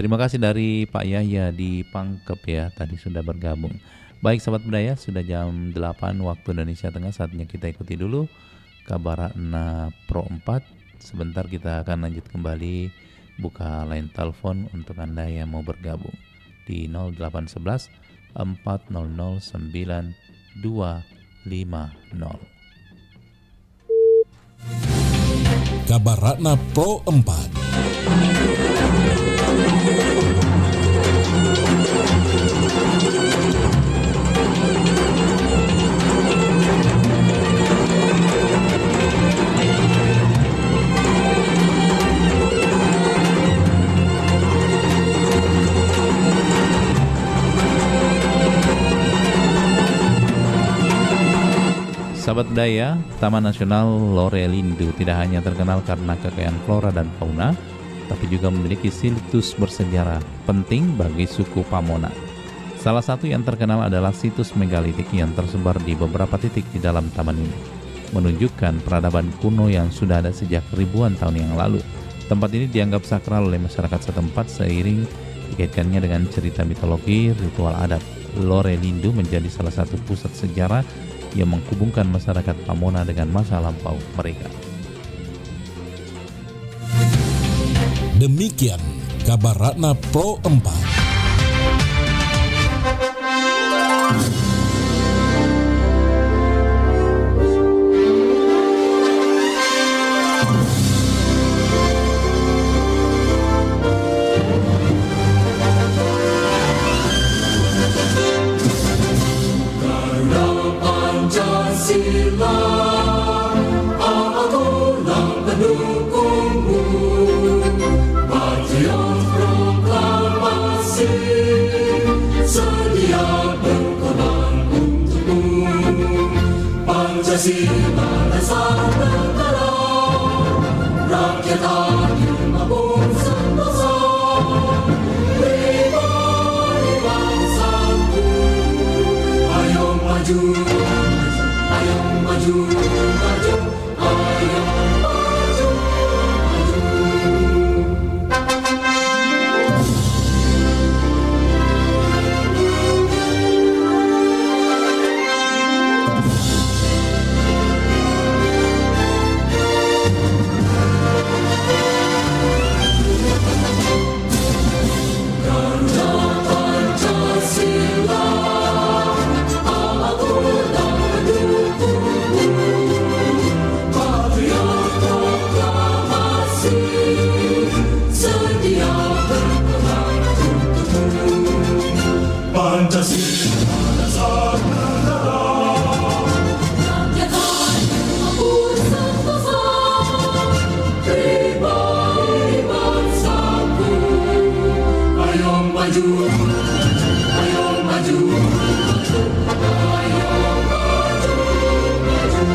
Terima kasih dari Pak Yahya di Pangkep ya, tadi sudah bergabung. Baik Sobat Budaya, sudah jam 8 waktu Indonesia Tengah, saatnya kita ikuti dulu kabar Ratna Pro 4. Sebentar kita akan lanjut kembali, buka line telepon untuk Anda yang mau bergabung di 0811 400 9250. Kabar Ratna Pro 4. Sahabat budaya, Taman Nasional Lorelindo tidak hanya terkenal karena kekayaan flora dan fauna, tapi juga memiliki situs bersejarah penting bagi suku Pamona. Salah satu yang terkenal adalah situs megalitik yang tersebar di beberapa titik di dalam taman ini, menunjukkan peradaban kuno yang sudah ada sejak ribuan tahun yang lalu. Tempat ini dianggap sakral oleh masyarakat setempat seiring dikaitkannya dengan cerita mitologi, ritual adat. Lorelindo menjadi salah satu pusat sejarah yang menghubungkan masyarakat Pamona dengan masa lampau mereka. Demikian kabar Ratna Pro 4. Pancasila dasar negara, rakyat adil makmur sentosa, pribadi bangsaku. Ayo maju, ayo maju, maju, ayo maju, maju. Pancasila dasar negara, rakyat adil makmur sentosa, pribadi bangsaku. Ayo maju, ayo maju, ayo maju, maju.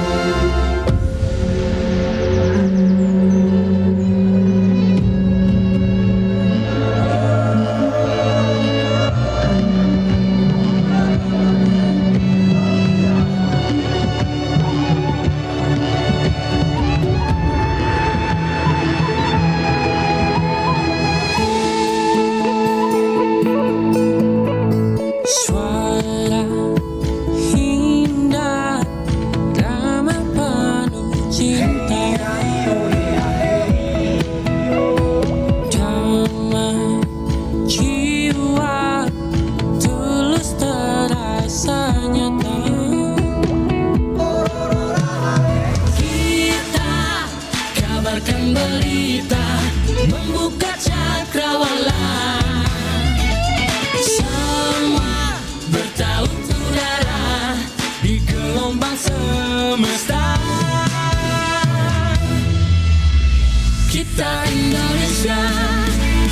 Kita Indonesia,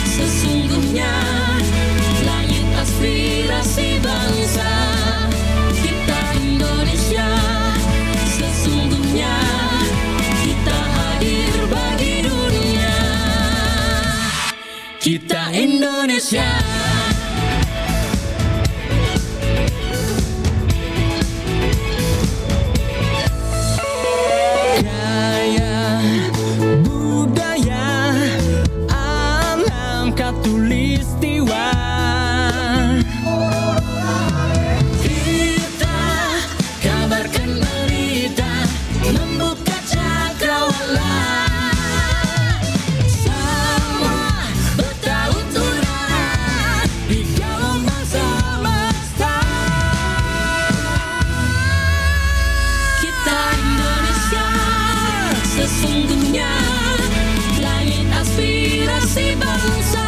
sesungguhnya langit aspirasi bangsa. Kita Indonesia, sesungguhnya kita hadir bagi dunia. Kita Indonesia. Tulistiwa, kita kabarkan berita, membuka cakrawala. Semua bertaut turai di gelombang semesta. Kita Indonesia, sesungguhnya langit aspirasi bangsa.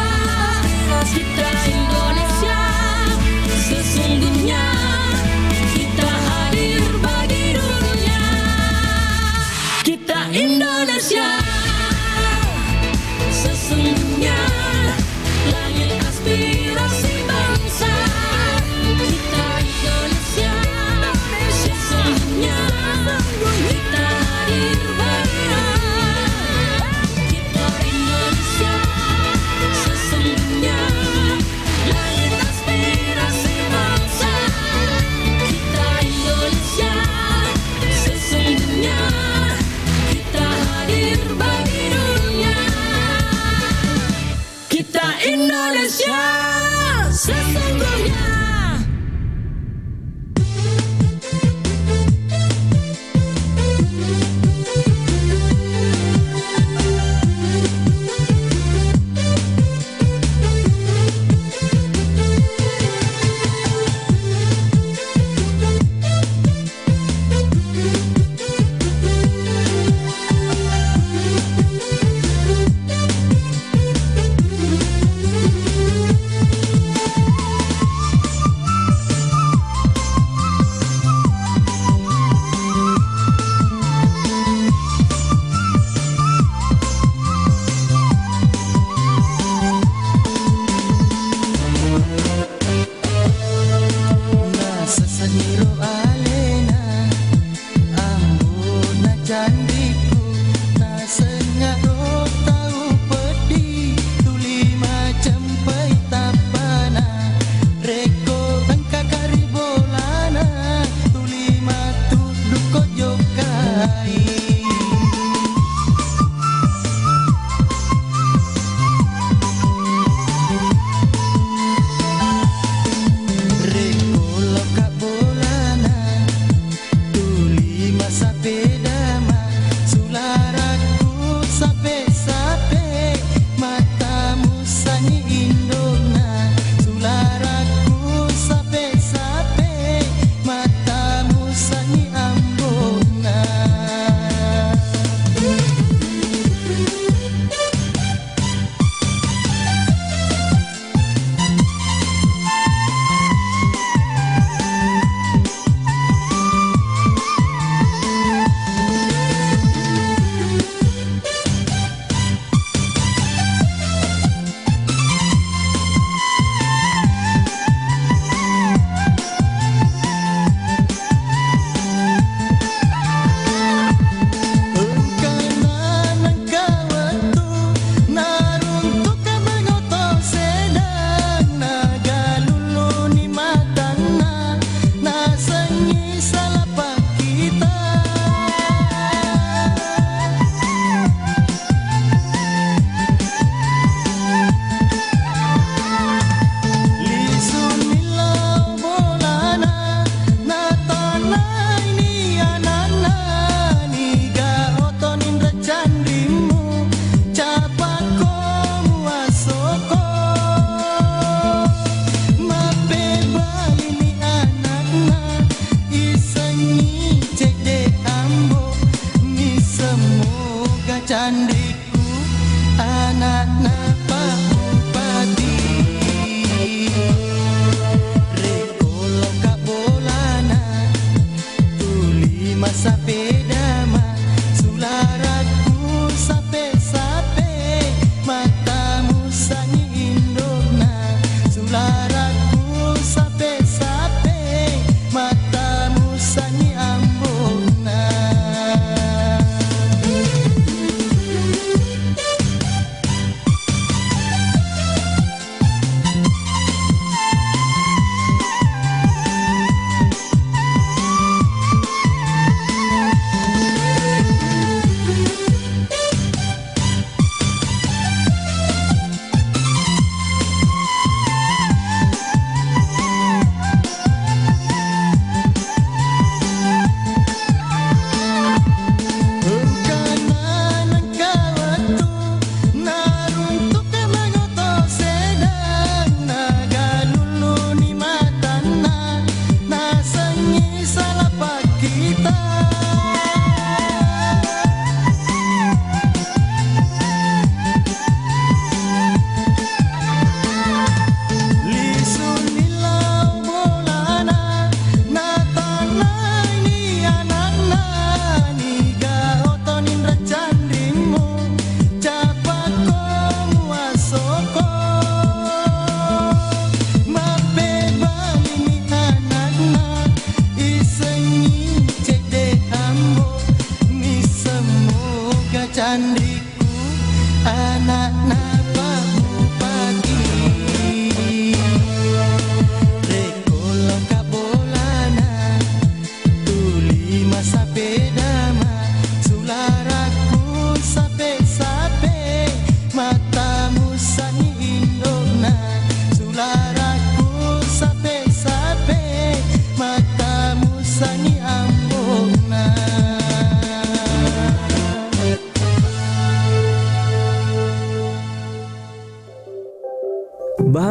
Kita Indonesia, sesungguhnya kita hadir bagi dunia. Kita Indonesia, sesungguhnya langit aspirasi bangsa. Kita Indonesia, sesungguhnya kita hadir bagi dunia. Kita Indonesia, sesungguhnya langit aspirasi bangsa. Kita Indonesia, sesungguhnya kita hadir.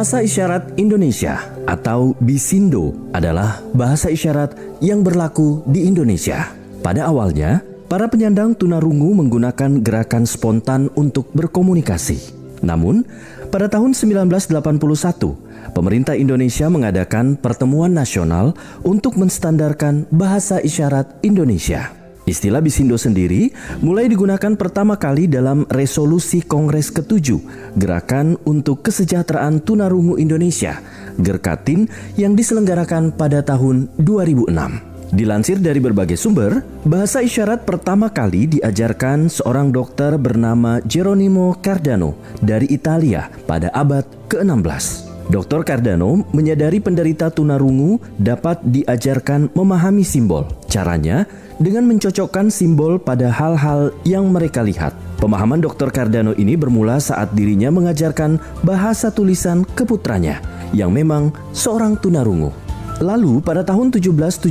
Bahasa Isyarat Indonesia atau BISINDO adalah bahasa isyarat yang berlaku di Indonesia. Pada awalnya, para penyandang tunarungu menggunakan gerakan spontan untuk berkomunikasi. Namun, pada tahun 1981, pemerintah Indonesia mengadakan pertemuan nasional untuk menstandarkan bahasa isyarat Indonesia. Istilah BISINDO sendiri mulai digunakan pertama kali dalam resolusi Kongres ke-7 Gerakan untuk Kesejahteraan Tunarungu Indonesia, Gerkatin, yang diselenggarakan pada tahun 2006. Dilansir dari berbagai sumber, bahasa isyarat pertama kali diajarkan seorang dokter bernama Geronimo Cardano dari Italia pada abad ke-16. Dr. Cardano menyadari penderita tunarungu dapat diajarkan memahami simbol. Caranya dengan mencocokkan simbol pada hal-hal yang mereka lihat. Pemahaman Dr. Cardano ini bermula saat dirinya mengajarkan bahasa tulisan ke putranya yang memang seorang tunarungu. Lalu pada tahun 1775,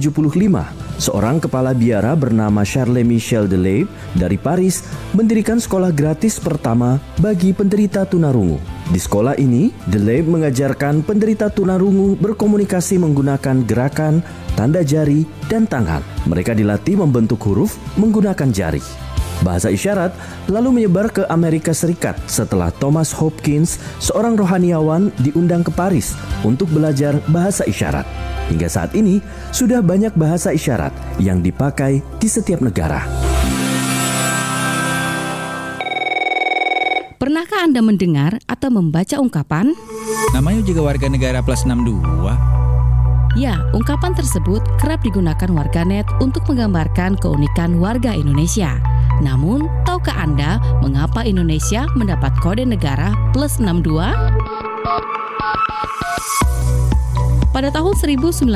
seorang kepala biara bernama Charles Michel Deleuze dari Paris mendirikan sekolah gratis pertama bagi penderita tunarungu. Di sekolah ini, Deleuze mengajarkan penderita tunarungu berkomunikasi menggunakan gerakan, tanda jari, dan tangan. Mereka dilatih membentuk huruf menggunakan jari. Bahasa isyarat lalu menyebar ke Amerika Serikat setelah Thomas Hopkins, seorang rohaniawan, diundang ke Paris untuk belajar bahasa isyarat. Hingga saat ini, sudah banyak bahasa isyarat yang dipakai di setiap negara. Pernahkah Anda mendengar atau membaca ungkapan? Namanya juga warga negara plus 62. Ya, ungkapan tersebut kerap digunakan warganet untuk menggambarkan keunikan warga Indonesia. Namun, tahukah Anda mengapa Indonesia mendapat kode negara plus 62? Pada tahun 1960,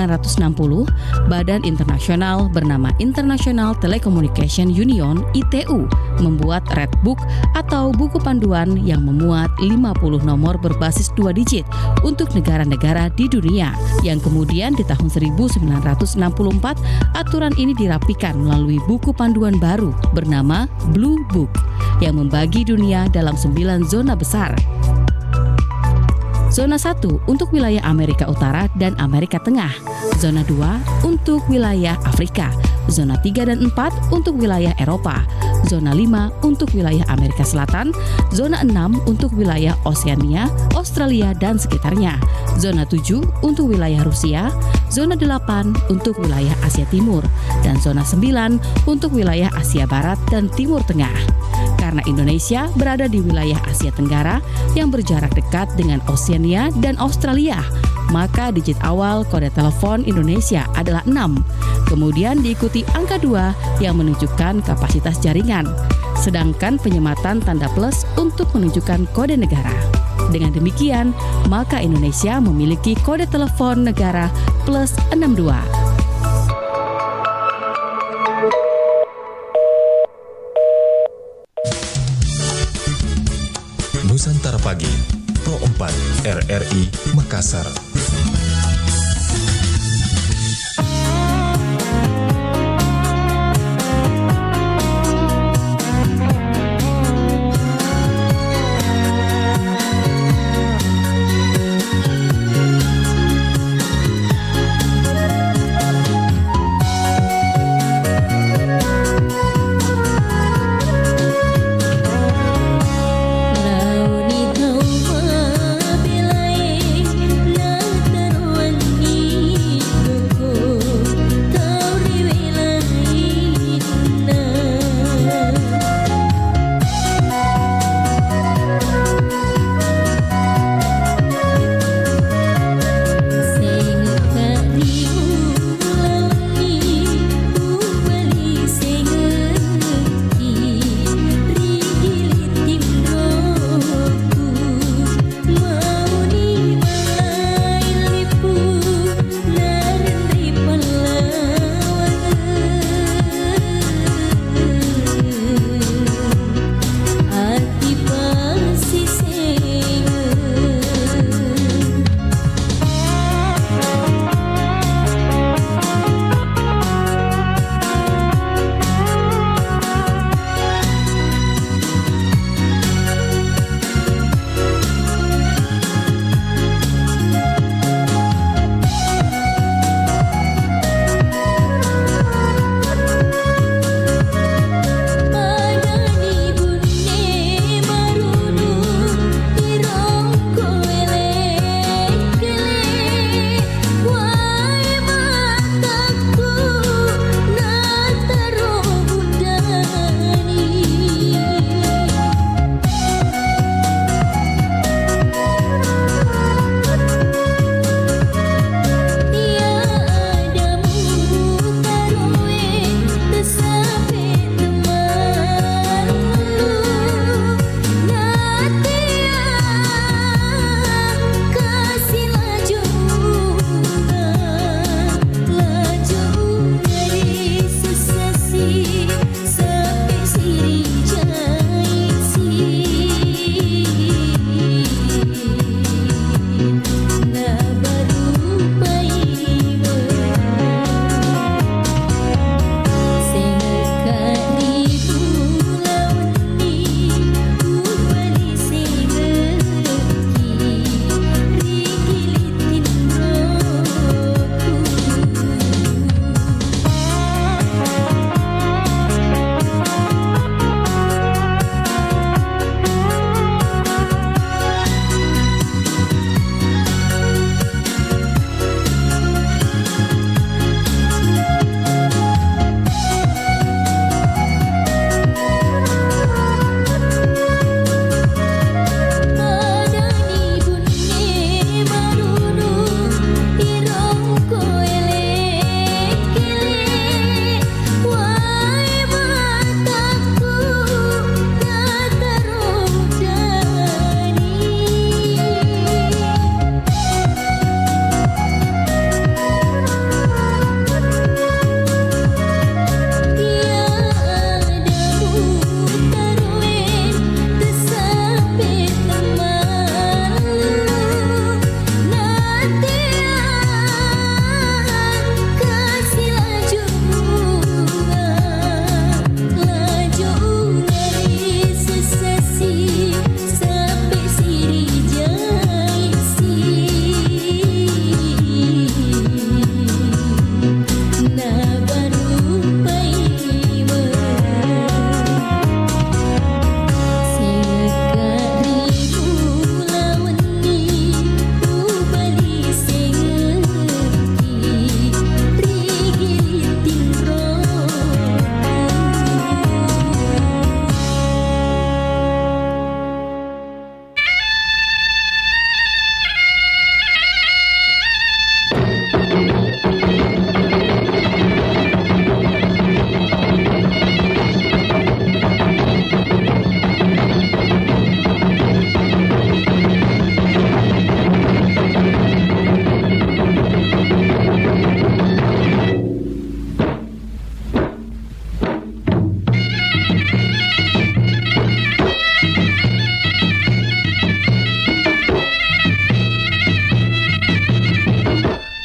badan internasional bernama International Telecommunication Union (ITU) membuat Red Book atau buku panduan yang memuat 50 nomor berbasis 2 digit untuk negara-negara di dunia. Yang kemudian di tahun 1964, aturan ini dirapikan melalui buku panduan baru bernama Blue Book yang membagi dunia dalam 9 zona besar. Zona 1 untuk wilayah Amerika Utara dan Amerika Tengah. Zona 2 untuk wilayah Afrika. Zona 3 dan 4 untuk wilayah Eropa. Zona 5 untuk wilayah Amerika Selatan. Zona 6 untuk wilayah Oseania, Australia dan sekitarnya. Zona 7 untuk wilayah Rusia. Zona 8 untuk wilayah Asia Timur. Dan zona 9 untuk wilayah Asia Barat dan Timur Tengah. Karena Indonesia berada di wilayah Asia Tenggara yang berjarak dekat dengan Oseania dan Australia, maka digit awal kode telepon Indonesia adalah 6. Kemudian diikuti angka 2 yang menunjukkan kapasitas jaringan, sedangkan penyematan tanda plus untuk menunjukkan kode negara. Dengan demikian, maka Indonesia memiliki kode telepon negara plus 62. Nusantara Pagi, Pro 4 RRI Makassar. Launi tawa bilai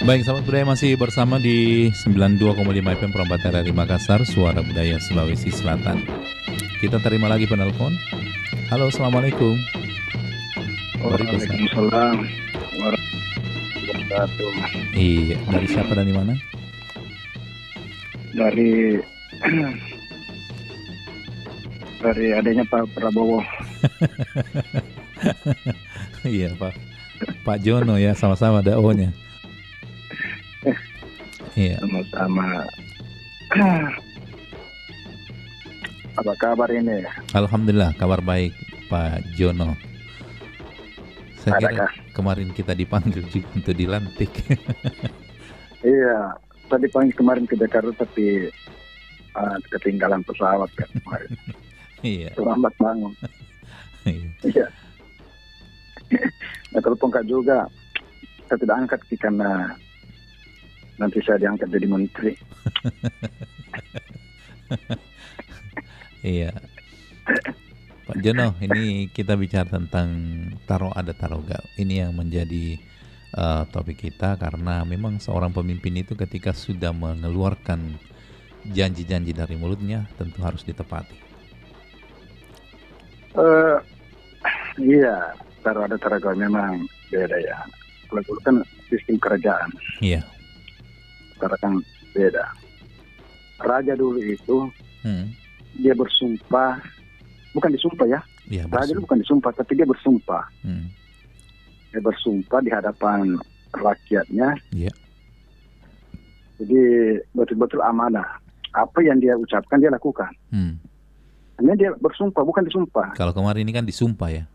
Baik, sahabat budaya masih bersama di 92,5 FM Perempat RRI Makassar, Suara Budaya Sulawesi Selatan. Kita terima lagi penelpon. Halo, Assalamualaikum. Waalaikumsalam warahmatullahi wabarakatuh. Iya, dari siapa dan di mana? Dari adanya Pak Prabowo. Iya, Pak Jono ya, sama-sama ada O-nya. Iya. Sama-sama. Apa kabar ini? Alhamdulillah, kabar baik Pak Jono. Saya kira kemarin kita dipanggil juga untuk dilantik. Iya, tadi panggil kemarin ke Jakarta tapi ketinggalan pesawat kan kemarin. Iya. Terlambat bangun. Iya. Nah, telepon Kak juga, saya tidak angkat karena nanti saya diangkat jadi menteri. Iya. Pak Jono, ini kita bicara tentang taro ada tarogal. Ini yang menjadi topik kita karena memang seorang pemimpin itu ketika sudah mengeluarkan janji-janji dari mulutnya tentu harus ditepati. Iya, taro ada tarogal memang beda ya. Kalau dulu kan sistem kerajaan. Iya. Sekarang kan beda. Raja dulu itu dia bersumpah, bukan disumpah ya. Iya, Raja dulu bukan disumpah, tapi dia bersumpah. Dia bersumpah di hadapan rakyatnya. Iya. Jadi betul-betul amanah. Apa yang dia ucapkan dia lakukan. Hanya dia bersumpah, bukan disumpah. Kalau kemarin ini kan disumpah ya.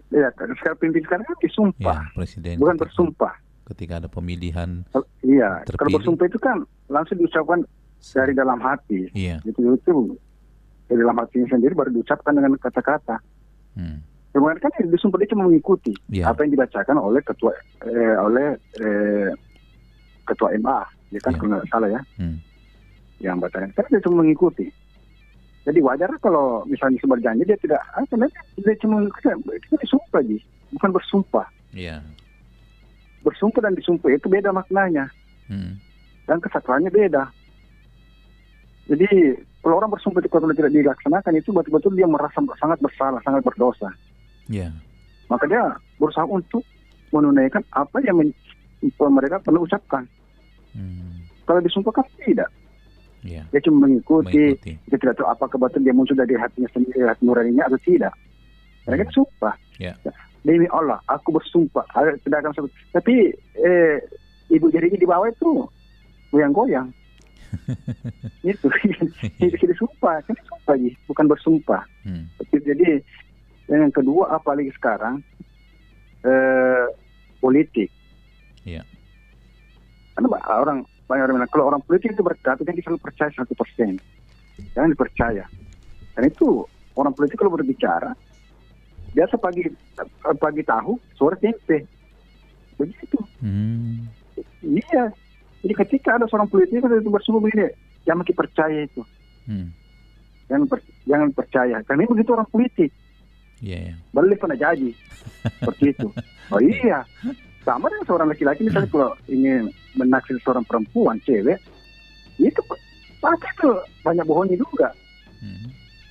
Ya, sekarang pimpin sekarang kan disumpah. Ya, presiden. Bukan bersumpah. Ketika ada pemilihan. Iya. Terpilih. Kalau bersumpah itu kan langsung diucapkan dari dalam hati. Iya. Itu dari dalam hatinya sendiri baru diucapkan dengan kata-kata. Kemudian kan disumpah dia cuma mengikuti apa yang dibacakan oleh ketua MA, ya kan kalau nggak salah ya. Yang bacakan kan dia cuma mengikuti. Jadi wajar kalau misalnya sebar janji dia tidak, dia cuma disumpah aja, bukan bersumpah. Iya. Bersumpah dan disumpah itu beda maknanya, dan kesatuannya beda. Jadi kalau orang bersumpah itu kalau tidak dilaksanakan itu betul-betul dia merasa sangat bersalah, sangat berdosa. Iya. Maka dia berusaha untuk menunaikan apa yang mereka perlu ucapkan. Kalau disumpah kan tidak. Yeah. Dia cuma mengikuti. Dia tidak tahu apakah betul dia muncul dari hatinya sendiri, hati nuraninya atau tidak. Mereka sumpah. Yeah. Demi Allah, aku bersumpah. Sedangkan tapi ibu jarinya di bawah itu goyang-goyang. Itu disumpah, kan disumpah aja, bukan bersumpah. Jadi yang kedua apalagi sekarang politik. Yeah. Karena banyak orang bilang kalau orang politik itu berkata dia selalu percaya 100%, jangan dipercaya. Dan itu orang politik kalau berbicara biasa pagi tahu sore tempe begitu. Iya. Jadi ketika ada seorang politik itu bersumpah begini, jangan makin percaya itu. Jangan percaya. Karena begitu orang politik. Iya. Balik pernah jadi seperti itu. Oh iya. Sama dengan seorang laki-laki misalnya kalau ingin menaksir seorang perempuan, cewek, itu pasti itu banyak bohongnya juga.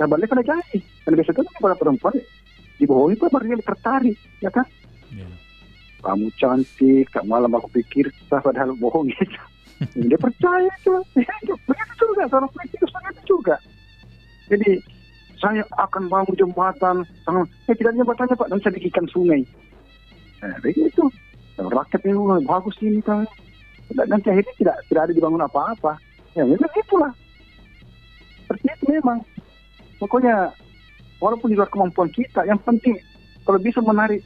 Nah balik pernah jadi. Dan biasanya itu para perempuan dibohongi itu baru dia tertarik, ya kan? Kamu cantik, kamu malam aku pikir, padahal bohong itu. Dia percaya itu. Begitu juga, seorang politik itu juga. Jadi, saya akan bangun jembatan. Tidak jembatannya Pak, dan saya bikinkan sungai. Nah, begitu. Rakyat ini bagus ini kan. Nanti akhirnya tidak ada dibangun apa-apa. Ya, memang itulah. Seperti itu memang. Pokoknya, walaupun di luar kemampuan kita, yang penting kalau bisa menarik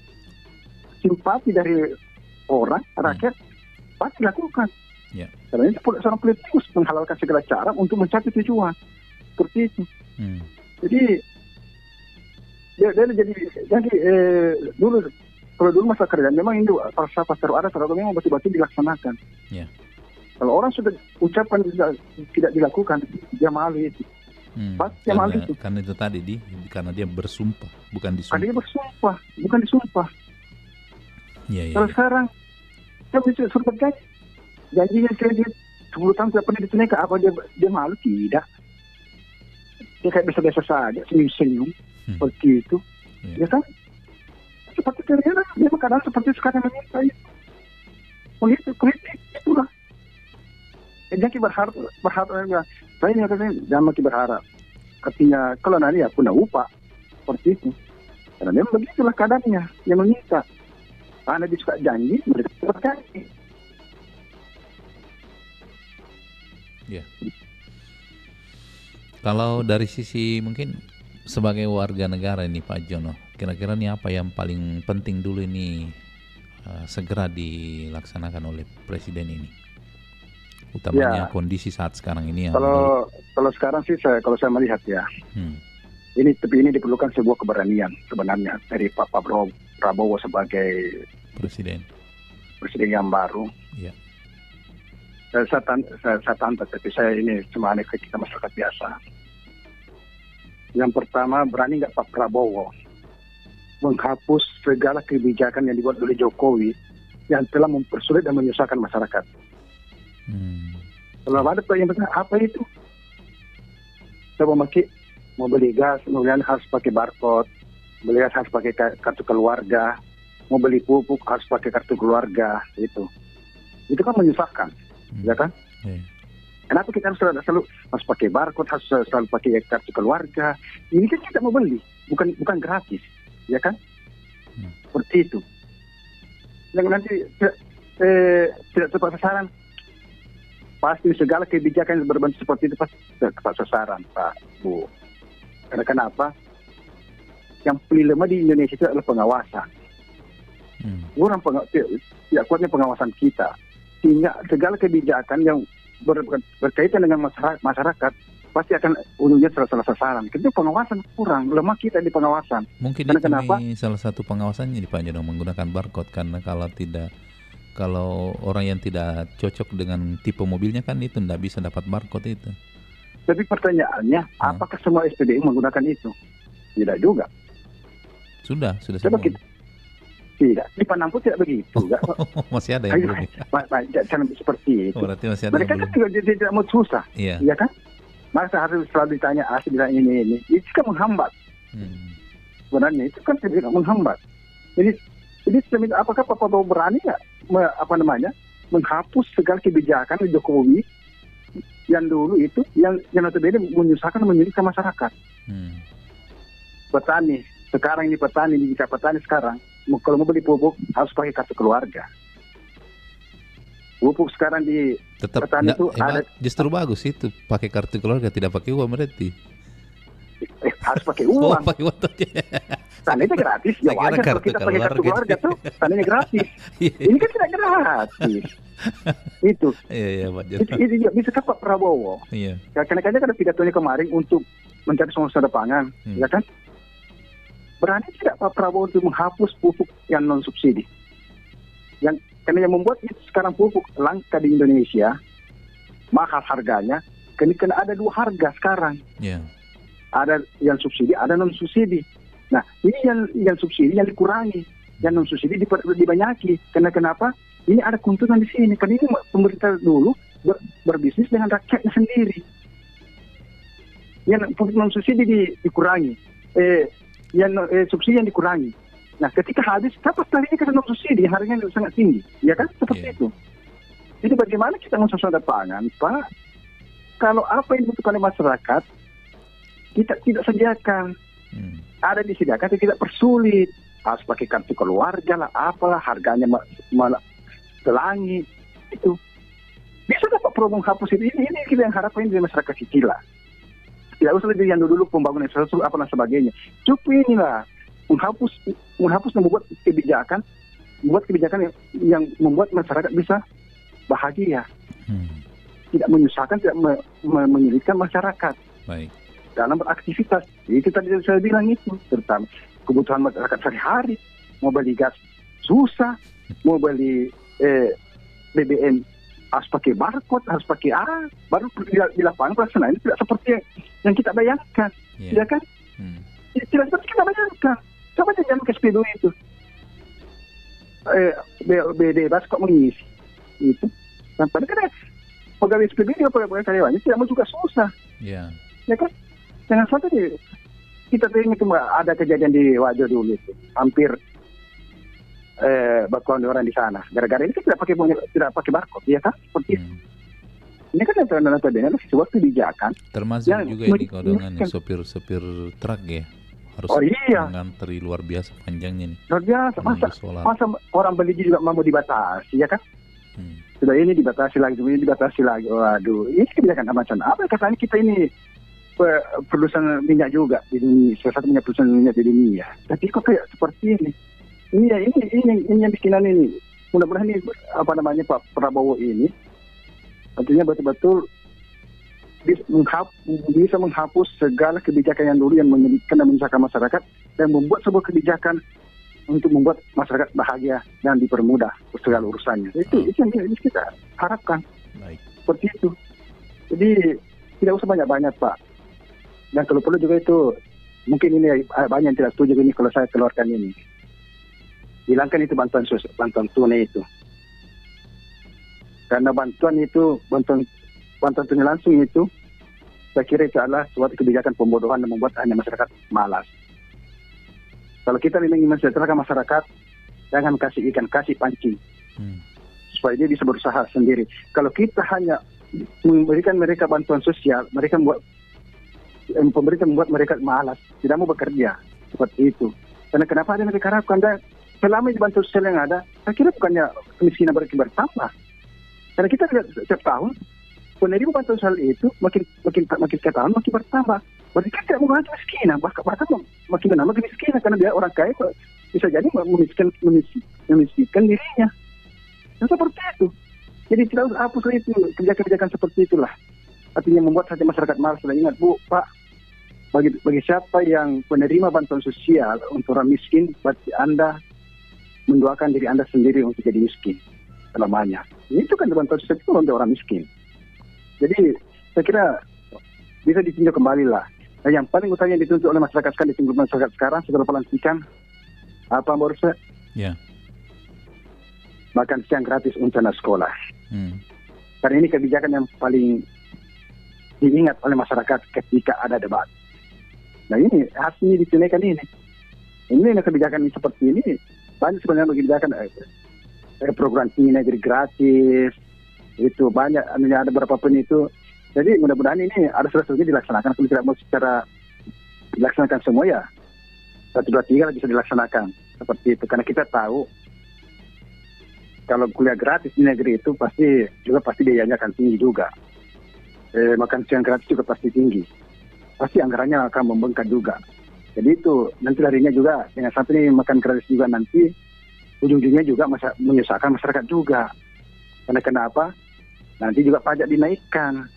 simpati dari orang, rakyat, pasti lakukan. Yeah. Karena itu seorang politikus menghalalkan segala cara untuk mencapai tujuan. Seperti itu. Jadi, dulu kalau dulu masa kerjaan memang itu falsafah taruh ada memang betul-betul dilaksanakan. Yeah. Kalau orang sudah ucapan tidak dilakukan, dia malu itu. Pasti dia malu itu. Karena itu tadi karena dia bersumpah, bukan disumpah. Dia bersumpah, bukan disumpah. Iya. Kalau sekarang, saya bisa suruh berjanji. janjinya dia 10 tahun tidak pernah ditunaikan. Apa dia malu? Tidak. Dia kayak biasa-biasa saja, senyum-senyum seperti itu, ya kan? Seperti ternyata dia kadang seperti sekarang meminta itu. Politik itulah. Jangan kita berharap saya ini katanya jangan kita berharap. Artinya kalau nanti ya punya upah seperti itu. Karena memang begitulah keadaannya yang meminta. Karena dia suka janji, mereka berjanji. Ya. Kalau dari sisi mungkin sebagai warga negara ini Pak Jono, kira-kira ini apa yang paling penting dulu ini segera dilaksanakan oleh Presiden ini? Utamanya kondisi saat sekarang ini. Kalau sekarang sih kalau saya melihat ya, ini diperlukan sebuah keberanian sebenarnya dari Pak Prabowo sebagai presiden yang baru. Ya. Saya tantang, tapi saya ini cuma kita masyarakat biasa. Yang pertama, berani nggak Pak Prabowo menghapus segala kebijakan yang dibuat oleh Jokowi yang telah mempersulit dan menyusahkan masyarakat. Kalau ada yang bertanya, apa itu? Saya mau beli gas, kemudian harus pakai barcode, beli gas harus pakai kartu keluarga, mau beli pupuk harus pakai kartu keluarga, itu kan menyusahkan, ya kan? Kenapa kita harus pakai barcode, harus selalu pakai kartu keluarga? Ini kan kita mau beli, bukan gratis, ya kan? Seperti itu. Yang nanti tidak tepat sasaran. Pasti segala kebijakan yang berbentuk seperti itu pasti tepat sasaran, Pak Bu. Karena kenapa? Yang paling lemah di Indonesia itu adalah pengawasan. Kurang tidak kuatnya pengawasan kita. Sehingga segala kebijakan yang berkaitan dengan masyarakat pasti akan ujungnya salah sasaran. Itu pengawasan kurang, lemah kita di pengawasan. Mungkin karena itu kenapa? Salah satu pengawasannya Pak Jono menggunakan barcode, karena kalau orang yang tidak cocok dengan tipe mobilnya kan itu tidak bisa dapat barcode itu. Tapi pertanyaannya, apakah semua SPBU menggunakan itu? Tidak juga. Sudah semua. Tidak, di Penampu tidak begitu. Masih ada yang belum. Jangan seperti itu. Berarti masih ada mereka kan juga tidak mau susah, ya kan? Masa harus selalu ditanya bilang ini. Itu kan menghambat. Sebenarnya itu kan tidak menghambat. Jadi apakah Pak Prabowo berani nggak menghapus segala kebijakan Jokowi yang dulu itu yang notabene menyusahkan menyulitkan masyarakat. Petani sekarang kalau mau beli pupuk harus pakai kartu keluarga. Pupuk sekarang di petani itu ada justru bagus itu pakai kartu keluarga, tidak pakai uang berarti. Harus pakai uang. Pakai uang Tandanya gratis, ya wajar kalau kita pakai kartu keluarga tuh tandanya gratis. Ini kan tidak gratis. Itu. Iya, Pak Jono. Itu bisa kan Pak Prabowo. Iya. Karena ada pidatonya kemarin untuk mencari solusi pangan, ya kan? Berani tidak Pak Prabowo untuk menghapus pupuk yang non subsidi? Karena yang membuat itu sekarang pupuk langka di Indonesia, mahal harganya. Karena ada dua harga sekarang. Yeah. Ada yang subsidi, ada non subsidi. Nah, ini yang subsidi yang dikurangi, yang non subsidi dibanyaki. Karena kenapa? Ini ada keuntungan di sini. Karena ini pemerintah dulu berbisnis dengan rakyatnya sendiri. Yang non subsidi dikurangi, subsidi yang dikurangi. Nah, ketika habis, dapat tadinya karena non subsidi harganya sangat tinggi, ya kan? Seperti itu. Jadi bagaimana kita mensosialisasikan pangan, Pak? Kalau apa yang dibutuhkan oleh masyarakat, kita tidak sediakan. Ada disediakan, tapi tidak persulit. Harus pakai kartu keluarga lah, apalah, harganya malah selangit. Itu. Bisa dapat program hapus itu. Ini kita yang harapkan dari masyarakat kecil lah. Tidak usah lebih yang dulu pembangunan infrastruktur apa dan sebagainya. Cukup inilah menghapus dan membuat kebijakan yang membuat masyarakat bisa bahagia. Tidak menyusahkan, tidak menyulitkan masyarakat. Baik. Dalam beraktivitas. Itu tadi saya bilang itu, terutama kebutuhan masyarakat sehari-hari. Mau beli gas susah, mau beli BBM harus pakai barcode, harus pakai baru di lapangan pelaksanaan ini tidak seperti yang kita bayangkan, ya kan? Tidak seperti kita bayangkan. Coba saja jangan ke SPBU itu. Bebas kok mengisi itu. Dan padahal kan pegawai SPBD pegawai karyawannya tidak mau juga susah. Ya. Ya kan? Jangan sampai kita teringat itu ada kejadian di Wajo dulu itu. Hampir bakuan orang di sana. Gara-gara ini kita tidak pakai barcode, ya kan? Seperti itu. Ini kan notabene sebuah kebijakan. Termasuk juga ini kodongan sopir-sopir truk ya. Harus mengantri luar biasa panjangnya nih. Luar biasa. Masa orang beli juga mau dibatasi, ya kan? Sudah ini dibatasi lagi, ini dibatasi lagi. Waduh, ini kebijakan macam apa? Katanya kita ini produsen minyak juga di dunia, salah satu minyak produsen minyak di dunia. Tapi kok kayak seperti ini? Ini yang bikinan ini. Mudah-mudahan ini Pak Prabowo ini artinya betul-betul bisa menghapus segala kebijakan yang dulu yang menyulitkan dan menyusahkan masyarakat dan membuat sebuah kebijakan untuk membuat masyarakat bahagia dan dipermudah segala urusannya. Itu yang kita harapkan. Baik. Seperti itu. Jadi tidak usah banyak-banyak, Pak. Dan kalau perlu juga itu, mungkin ini banyak yang tidak setuju ini kalau saya keluarkan ini. Hilangkan itu bantuan tunai itu. Karena bantuan tunai langsung itu, saya kira itu adalah suatu kebijakan pembodohan dan membuat hanya masyarakat malas. Kalau kita ingin mensejahterakan masyarakat, jangan kasih ikan, kasih pancing. Supaya dia bisa berusaha sendiri. Kalau kita hanya memberikan mereka bantuan sosial, pemerintah membuat mereka malas, tidak mau bekerja. Seperti itu. Karena kenapa ada mereka harapkan? Dan selama di bantuan sosial yang ada, saya kira bukannya kemiskinan bertambah. Karena kita lihat setiap tahun, penerima bantuan sosial itu makin ke tahun makin bertambah. Berarti kita tidak mengurangi kemiskinan, bahkan makin menambah kemiskinan. Karena dia orang kaya bisa jadi memiskinkan dirinya. Dan seperti itu. Jadi tidak usah hapus itu, kebijakan-kebijakan seperti itulah. Artinya membuat hati masyarakat malas. Dan ingat, Bu, Pak, bagi siapa yang penerima bantuan sosial untuk orang miskin, berarti Anda mendoakan diri Anda sendiri untuk jadi miskin selamanya. Itu kan bantuan sosial itu untuk orang miskin. Jadi saya kira bisa ditinjau kembali lah. Dan yang paling utama yang dituntut oleh masyarakat sekarang, dituntut masyarakat sekarang setelah pelantikan, apa menurut saya? Ya. Makan siang gratis untuk anak sekolah. Karena ini kebijakan yang paling diingat oleh masyarakat ketika ada debat. Nah ini hasilnya ditunaikan ini. Ini kebijakan seperti ini banyak sebenarnya kebijakan program tinggi negeri gratis itu banyak. Ada beberapa pun itu. Jadi mudah-mudahan ini ada sesuatu dilaksanakan. Kalau tidak mau secara dilaksanakan semua ya 1, 2, 3 bisa dilaksanakan seperti itu. Karena kita tahu kalau kuliah gratis di negeri itu pasti biayanya akan tinggi juga. Makan siang gratis juga pasti tinggi. Pasti anggarannya akan membengkak juga. Jadi itu nanti larinya juga dengan sampai makan gratis juga nanti ujung-ujungnya juga menyusahkan masyarakat juga. Karena kenapa? Nanti juga pajak dinaikkan.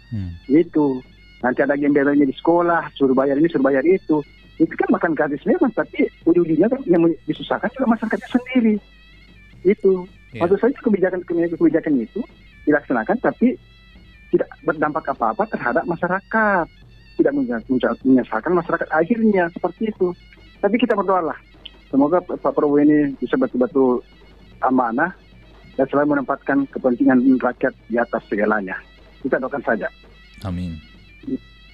Itu. Nanti ada gembelanya di sekolah, suruh bayar ini, suruh bayar itu. Itu kan makan gratis memang, tapi ujung-ujungnya kan yang disusahkan juga masyarakatnya sendiri. Itu. Maksud saya kebijakan itu dilaksanakan tapi tidak berdampak apa-apa terhadap masyarakat. Tidak menyusahkan masyarakat akhirnya seperti itu. Tapi kita berdoalah. Semoga Pak Prabowo ini bisa betul-betul amanah dan selalu menempatkan kepentingan rakyat di atas segalanya. Kita doakan saja. Amin.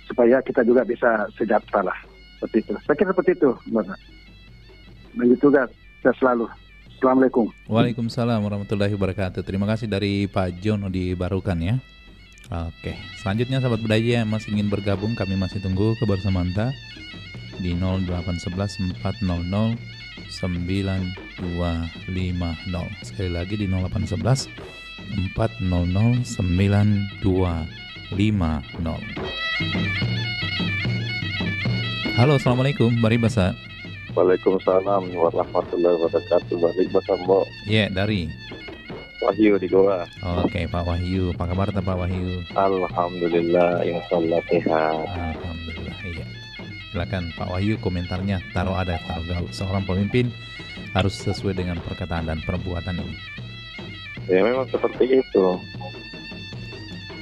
Supaya kita juga bisa sejahtera lah. Seperti itu. Saya kira seperti itu. Begitu juga saya selalu. Assalamualaikum. Waalaikumsalam warahmatullahi wabarakatuh. Terima kasih dari Pak John di Barukan ya. Oke, selanjutnya sahabat budaya yang masih ingin bergabung, kami masih tunggu kebersamaan Anda di 0811 400 9250. Sekali lagi di 0811 400 9250. Halo, assalamualaikum, Bari Basa. Waalaikumsalam warahmatullahi wabarakatuh. Balik Basambo. Ya, dari Wahyu di Goa. Oke, Pak Wahyu. Apa kabar Pak Wahyu? Alhamdulillah, insyaallah sehat. Alhamdulillah, iya. Silakan Pak Wahyu komentarnya. Taruh gaul. Seorang pemimpin harus sesuai dengan perkataan dan perbuatan ini. Ya memang seperti itu.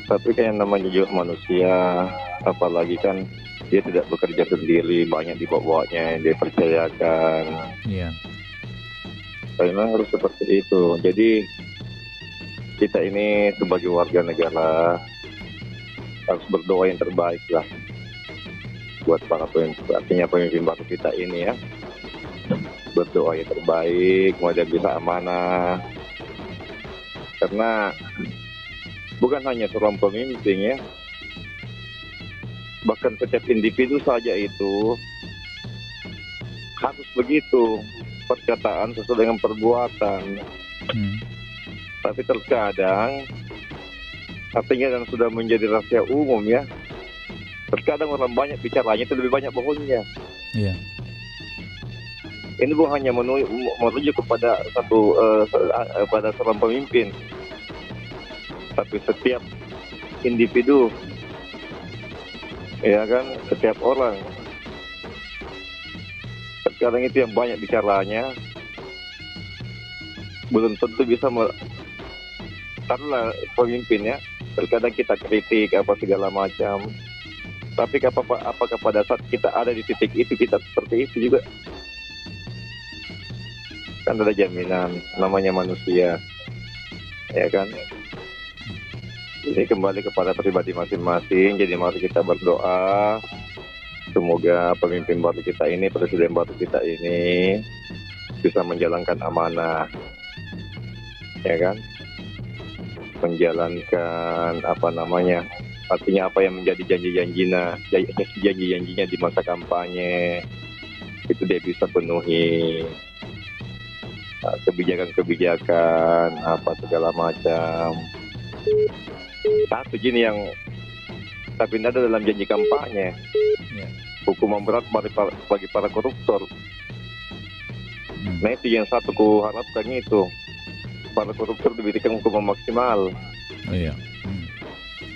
Tapi kayak namanya juga manusia, apalagi kan dia tidak bekerja sendiri, banyak dibawa-bawanya, dia percayakan. Iya. Memang harus seperti itu. Jadi kita ini sebagai warga negara harus berdoa yang terbaik lah buat para pemimpin, artinya pemimpin baru kita ini ya. Berdoa yang terbaik, model bisa amanah. Karena bukan hanya seorang pemimpin ya, bahkan setiap individu saja itu harus begitu, perkataan sesuai dengan perbuatan. Tapi terkadang artinya dan sudah menjadi rahasia umum ya, terkadang orang banyak bicaranya itu lebih banyak bohongnya. Iya. Ini bukan hanya merujuk kepada pada seorang pemimpin, tapi setiap individu, ya kan, setiap orang. Terkadang itu yang banyak bicaranya belum tentu bisa taruhlah pemimpin ya. Terkadang kita kritik apa segala macam, tapi apakah pada saat kita ada di titik itu kita seperti itu juga? Kan ada jaminan, namanya manusia, ya kan? Ini kembali kepada pribadi masing-masing. Jadi mari kita berdoa, semoga pemimpin baru kita ini, presiden baru kita ini bisa menjalankan amanah, ya kan? Menjalankan artinya apa yang menjadi janji-janjinya di masa kampanye itu dia bisa penuhi. Kebijakan-kebijakan apa segala macam. Satu gini yang tapi ada dalam janji kampanye, hukuman berat bagi para koruptor. Nah itu yang satu ku harapkan itu, para koruptor diberikan hukuman maksimal.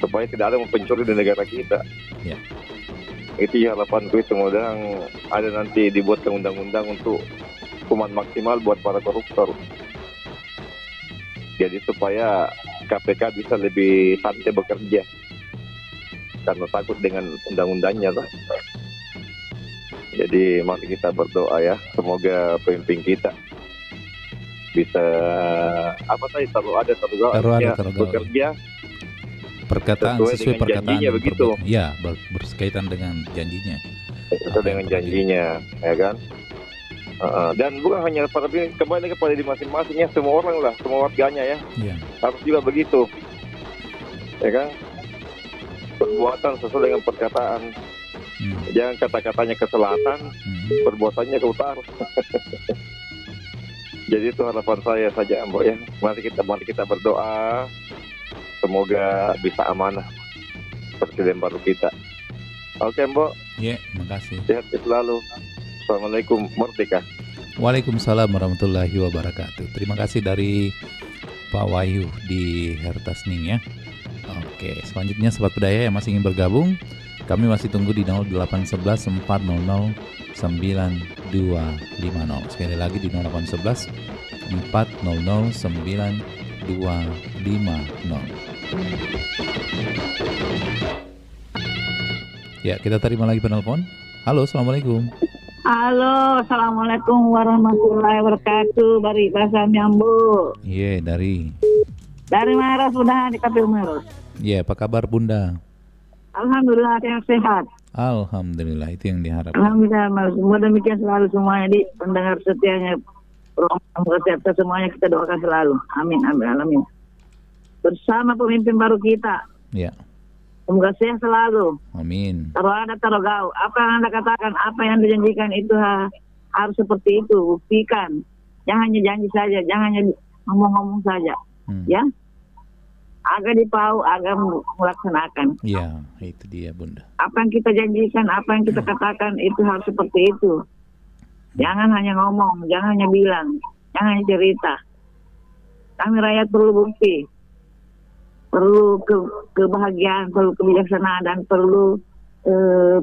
Supaya tidak ada yang pencuri di negara kita. Itu harapanku, itu mudah ada nanti dibuatkan undang-undang untuk hukuman maksimal buat para koruptor. Jadi supaya KPK bisa lebih santai bekerja, karena takut dengan undang-undangnya lah. Jadi mari kita berdoa ya, semoga pemimpin kita bisa bekerja perkataan sesuai perkataan janjinya begitu. Ya, berkaitan dengan janjinya. Sesuai dengan janjinya, ya kan? Dan bukan hanya para pemimpin, kembali kepada di masing-masingnya, semua orang lah, semua warganya ya. Harus juga begitu, ya kan? Perbuatan sesuai dengan perkataan. Jangan kata-katanya ke selatan, perbuatannya ke utara. Jadi itu harapan saya saja, Mbok ya. Mari kita berdoa, semoga bisa amanah presiden baru kita. Oke, Mbok. Ya, makasih. Sehat selalu. Assalamualaikum, merdeka. Waalaikumsalam warahmatullahi wabarakatuh. Terima kasih dari Pak Wahyu di Hertasning ya. Oke, selanjutnya Sobat Budaya yang masih ingin bergabung, kami masih tunggu di 0811 400 9250. Sekali lagi di 0811 400 9250. Ya, kita terima lagi penelpon. Halo, assalamualaikum. Halo, assalamualaikum warahmatullahi wabarakatuh. Dari Bahasa Nyambu. Iya, dari Maros, sudah di KPU Maros. Iya, apa kabar Bunda? Alhamdulillah sehat. Alhamdulillah, itu yang diharapkan. Alhamdulillah, Mas. Semoga demikian selalu semuanya di pendengar setianya. Program kesehatan semuanya kita doakan selalu. Amin, amin, amin. Bersama pemimpin baru kita. Ya. Semoga sehat selalu. Amin. Taruh ada, taruh gau. Apa yang Anda katakan, apa yang dijanjikan itu harus seperti itu. Buktikan. Jangan hanya janji saja, jangan hanya ngomong-ngomong saja. Ya. Agar dipau, agar melaksanakan. Ya, itu dia Bunda. Apa yang kita janjikan, apa yang kita katakan itu harus seperti itu. Jangan hanya ngomong, jangan hanya bilang, jangan hanya cerita. Kami rakyat perlu bukti. Perlu kebahagiaan, perlu kebijaksanaan, dan perlu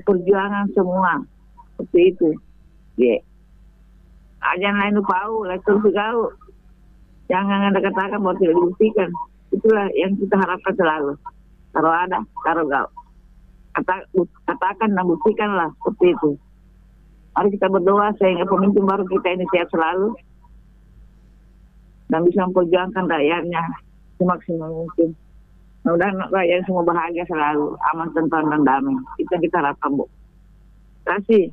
perjuangan semua. Seperti itu. Ya. Ajan lain upau, lain terus kau. Jangan Anda katakan bahwa tidak dibuktikan. Itulah yang kita harapkan selalu. Taruh ada, taruh kau. Katakan dan buktikanlah seperti itu. Mari kita berdoa sehingga pemimpin baru kita ini sehat selalu dan bisa memperjuangkan rakyatnya semaksimal mungkin. Mudah-mudahan rakyat semua bahagia selalu, aman, tentram dan damai. Itu yang kita harapkan, Bu. Terima kasih.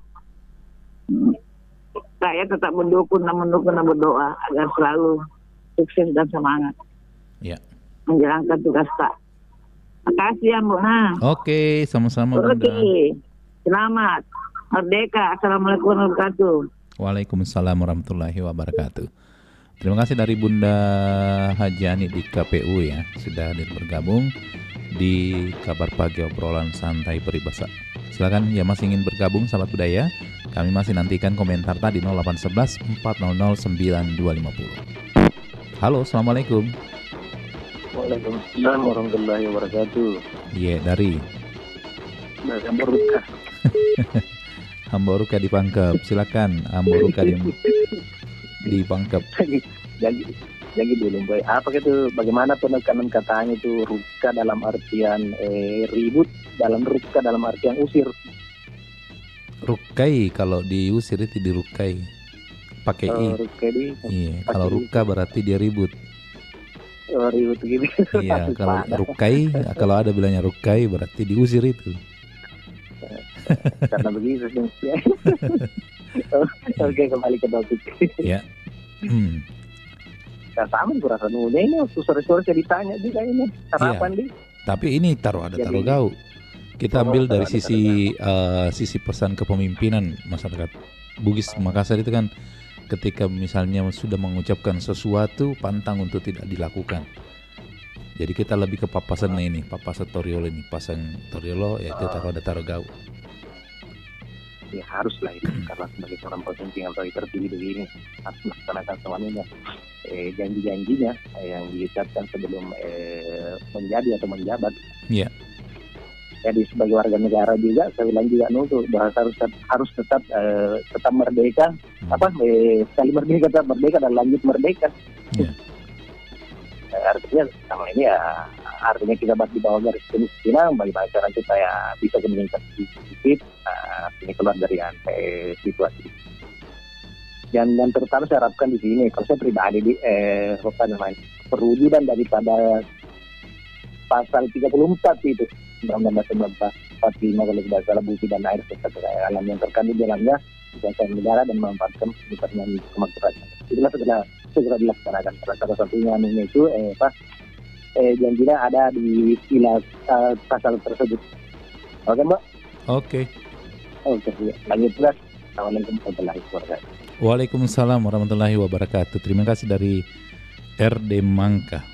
Saya tetap mendukung dan berdoa agar selalu sukses dan semangat Ya. menjalankan tugas tak. Terima kasih ya, Bu. Oke, sama-sama Bunda. Oke. Selamat. Merdeka. Assalamualaikum warahmatullahi wabarakatuh. Waalaikumsalam warahmatullahi wabarakatuh. Terima kasih dari Bunda Hajani di KPU ya, sudah hadir bergabung di Kabar Pagi obrolan santai peribahasa. Silakan ya masih ingin bergabung sahabat budaya. Kami masih nantikan komentar tadi 0811 400 9250. Halo, Assalamualaikum. Waalaikumsalam warahmatullahi wabarakatuh. Iya, dari Amboruka. Amboruka di Pangkep. Silakan Amboruka di Pangkep. Jadi dulu, Boy. Apa itu? Bagaimana penekanan katanya itu ruka dalam artian ribut, ruka dalam artian usir. Rukai kalau diusir itu dirukai. Pakai i. Iya, kalau ruka berarti dia ribut. Ribut gitu. Iya, kalau rukai, kalau ada bilangnya rukai berarti diusir itu. Karena begitu sih. Oke, kembali ke topik. Ya. Nah, sama gue rasa nunya ini waktu sore-sore saya ditanya juga ini harapan di. Tapi ini taruh gau. Kita ambil dari sisi pesan kepemimpinan masyarakat Bugis Makassar itu kan, ketika misalnya sudah mengucapkan sesuatu pantang untuk tidak dilakukan. Jadi kita lebih ke papasan ini, papasan toriolo ini, pasang toriolo yaitu taruh gau. Ya haruslah itu karena sebagai seorang pemimpin yang terpilih begini harus melaksanakan semuanya janji-janjinya yang diucapkan sebelum menjadi atau menjabat. Iya. Jadi sebagai warga negara juga saya bilang juga untuk bahwa harus tetap merdeka, sekali merdeka tetap merdeka dan lanjut merdeka. Yeah. Artinya sama ini ya artinya kita di bawah garis kemiskinan bagaimana cara supaya bisa meningkat sedikit ini keluar dari situasi. Dan terutama saya harapkan di sini kalau saya pribadi di perwujudan daripada pasal 34 itu Undang-Undang 45 kalau tidak salah bukti dan air serta alam yang terkandung di dalamnya bangsa negara dan memanfaatkan kepentingan kemakmuran. Itulah segera dilaksanakan. Salah satunya itu janjinya ada di pasal tersebut. Oke, Mbak? Oke. Oke, lanjut tugas. Assalamualaikum warahmatullahi wabarakatuh. Waalaikumsalam warahmatullahi wabarakatuh. Terima kasih dari RD Mangka.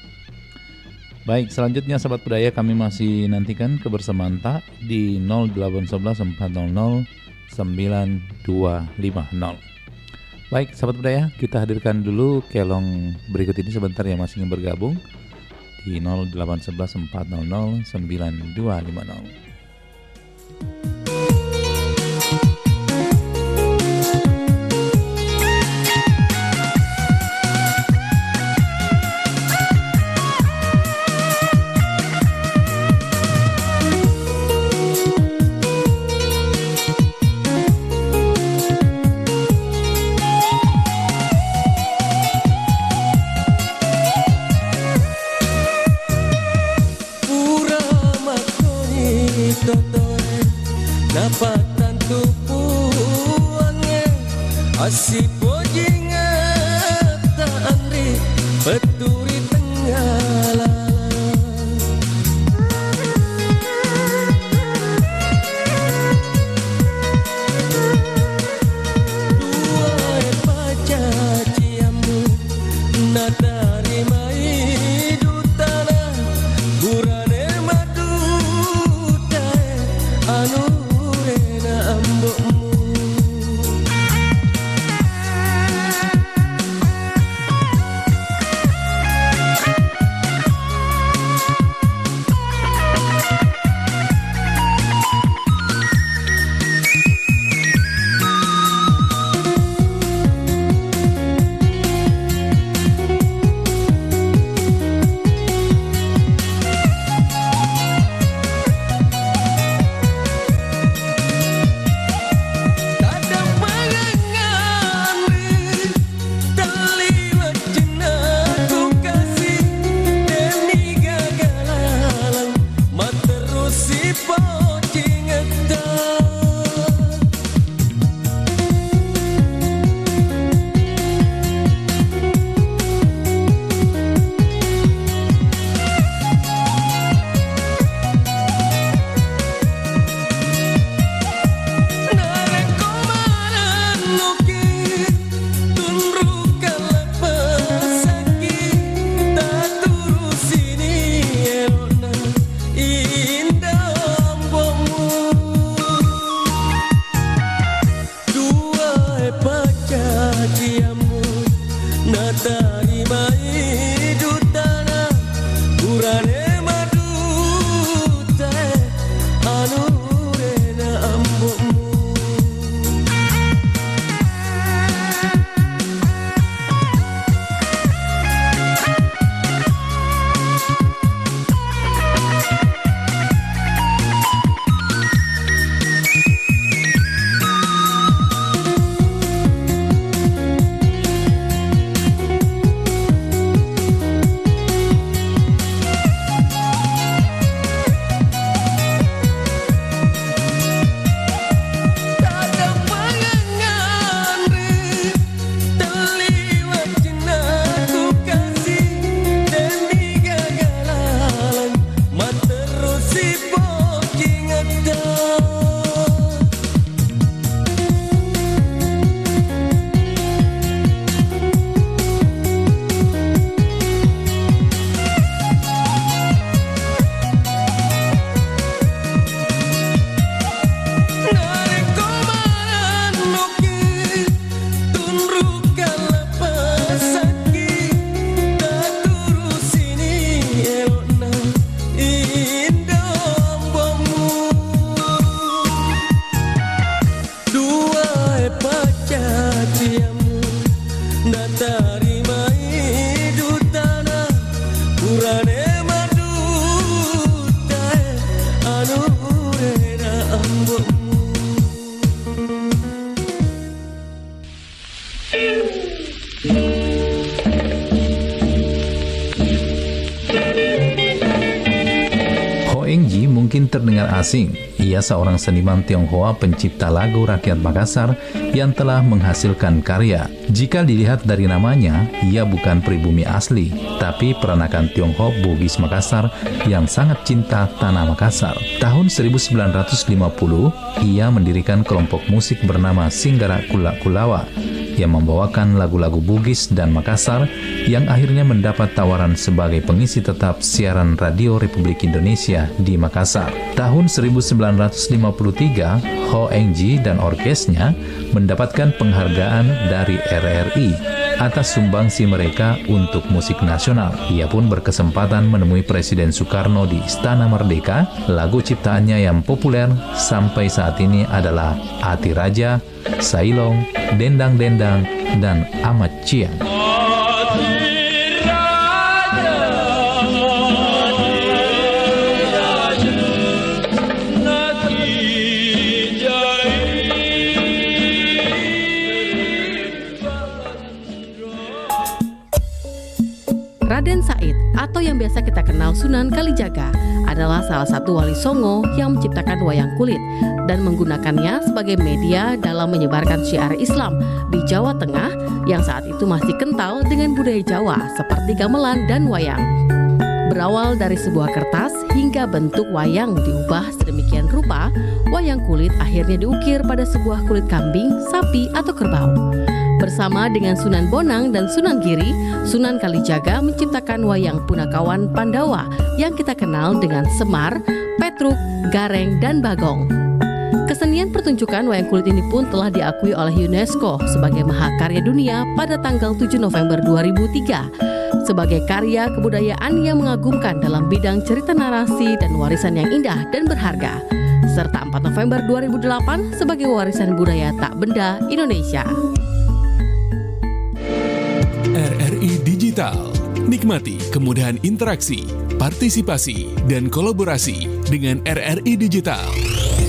Baik, selanjutnya sahabat budaya kami masih nantikan kebersamaan Tak di 0811 400 9250. Baik, sahabat budaya, kita hadirkan dulu kelong berikut ini sebentar yang masih ingin bergabung di 0811 400 9250. Asipo jingata andri peturi tenggala dua paca ciamu nadari mai dutana burane madu tae anu rena ambokmu. terima hidup tanah urane madu teh anu rena ambomu. Mungkin terdengar asing. Ia seorang seniman Tionghoa pencipta lagu rakyat Makassar yang telah menghasilkan karya. Jika dilihat dari namanya, ia bukan pribumi asli, tapi peranakan Tionghoa Bugis Makassar yang sangat cinta tanah Makassar. Tahun 1950, ia mendirikan kelompok musik bernama Singgara Kula Kulawa yang membawakan lagu-lagu Bugis dan Makassar yang akhirnya mendapat tawaran sebagai pengisi tetap siaran radio Republik Indonesia di Makassar. Tahun 1953, Ho Eng-ji dan orkesnya mendapatkan penghargaan dari RRI atas sumbangsi mereka untuk musik nasional. Ia pun berkesempatan menemui Presiden Soekarno di Istana Merdeka. Lagu ciptaannya yang populer sampai saat ini adalah Ati Raja, Sailong, Dendang Dendang, dan Amat Ciang. Raden Said atau yang biasa kita kenal Sunan Kalijaga adalah salah satu wali Songo yang menciptakan wayang kulit dan menggunakannya sebagai media dalam menyebarkan syiar Islam di Jawa Tengah yang saat itu masih kental dengan budaya Jawa seperti gamelan dan wayang. Berawal dari sebuah kertas hingga bentuk wayang diubah sedemikian rupa, wayang kulit akhirnya diukir pada sebuah kulit kambing, sapi, atau kerbau. Bersama dengan Sunan Bonang dan Sunan Giri, Sunan Kalijaga menciptakan wayang Punakawan Pandawa yang kita kenal dengan Semar, Petruk, Gareng, dan Bagong. Kesenian pertunjukan wayang kulit ini pun telah diakui oleh UNESCO sebagai Mahakarya Dunia pada tanggal 7 November 2003 sebagai karya kebudayaan yang mengagumkan dalam bidang cerita narasi dan warisan yang indah dan berharga, serta 4 November 2008 sebagai warisan budaya tak benda Indonesia. RRI Digital. Nikmati kemudahan interaksi, partisipasi, dan kolaborasi dengan RRI Digital.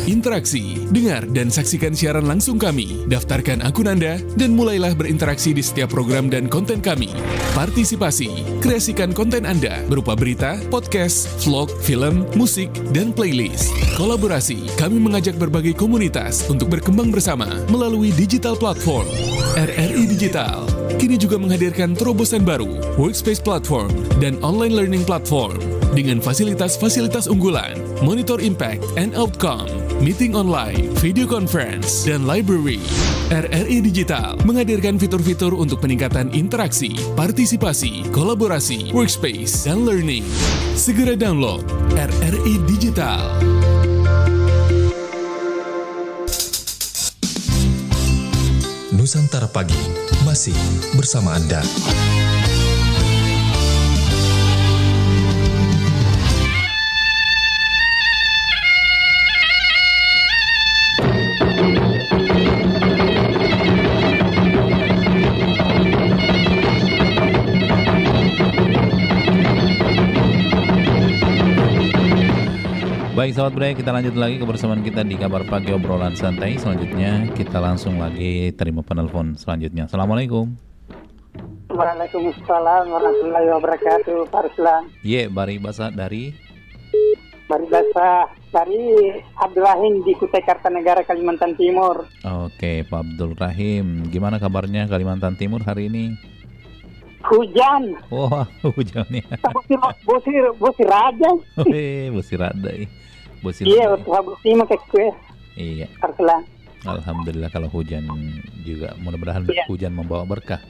Interaksi, dengar dan saksikan siaran langsung kami, daftarkan akun Anda, dan mulailah berinteraksi di setiap program dan konten kami. Partisipasi, kreasikan konten Anda berupa berita, podcast, vlog, film, musik, dan playlist. Kolaborasi, kami mengajak berbagai komunitas untuk berkembang bersama melalui digital platform. RRI Digital kini juga menghadirkan terobosan baru, workspace platform, dan online learning platform dengan fasilitas-fasilitas unggulan, monitor impact and outcome, meeting online, video conference, dan library. RRI Digital menghadirkan fitur-fitur untuk peningkatan interaksi, partisipasi, kolaborasi, workspace, dan learning. Segera download RRI Digital. Nusantara Pagi, masih bersama Anda. Baik sahabat budaya, kita lanjut lagi kebersamaan kita di Kabar Pagi Obrolan Santai. Selanjutnya kita langsung lagi terima penelpon selanjutnya. Assalamualaikum. Waalaikumsalam warahmatullahi wabarakatuh. Pak Ruslan. Bari Basa dari Abdul Rahim di Kutai Kartanegara, Kalimantan Timur. Oke, Pak Abdul Rahim, gimana kabarnya Kalimantan Timur hari ini? Hujan. Wah, hujannya. Bosir raja. Bosir rada. Iya, bersih mah kayak kue. Iya. Arselan. Alhamdulillah kalau hujan juga, mudah-mudahan hujan membawa berkah.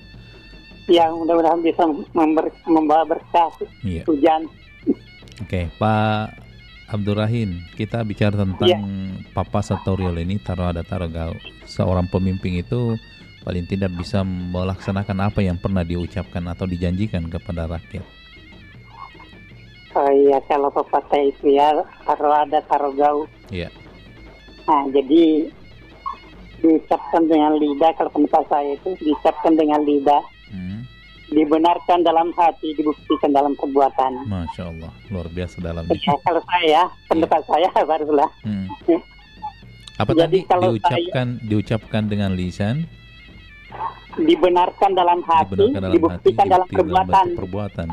Ya, mudah-mudahan bisa membawa berkah. Iya. Hujan. Oke, Pak Abdul Rahim, kita bicara tentang Papa Satoriol ini, Tarogau. Seorang pemimpin itu paling tidak bisa melaksanakan apa yang pernah diucapkan atau dijanjikan kepada rakyat. Oh iya, kalau pepatah itu ya, Tarogau. Iya. Nah, jadi diucapkan dengan lidah, kalau pendapat saya itu diucapkan dengan lidah, dibenarkan dalam hati, dibuktikan dalam perbuatan. Masya Allah, luar biasa dalamnya. Ya, kalau saya, pendapat saya barulah. Apa jadi tadi diucapkan dengan lisan? Dibenarkan dalam hati, dibuktikan dalam perbuatan.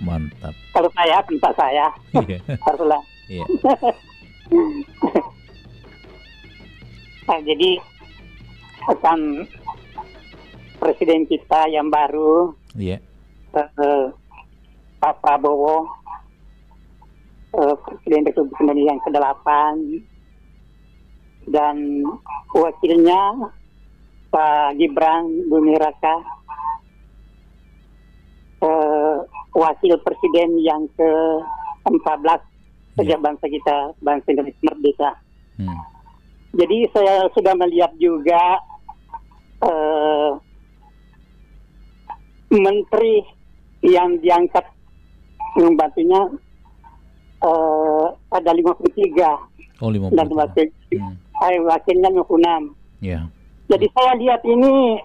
Mantap. Kalau saya, pendapat saya. Barulah. Iya. Nah, jadi akan presiden kita yang baru, Pak Prabowo, Presiden Republik Indonesia yang ke-8, dan wakilnya Pak Gibran Bumi Raka, wakil presiden yang ke-14 sejak bangsa kita, bangsa Indonesia merdeka. Jadi saya sudah melihat juga menteri yang diangkat membantunya ada 53. Oh, 53. Dan wakilnya 56. Ya. Jadi saya lihat ini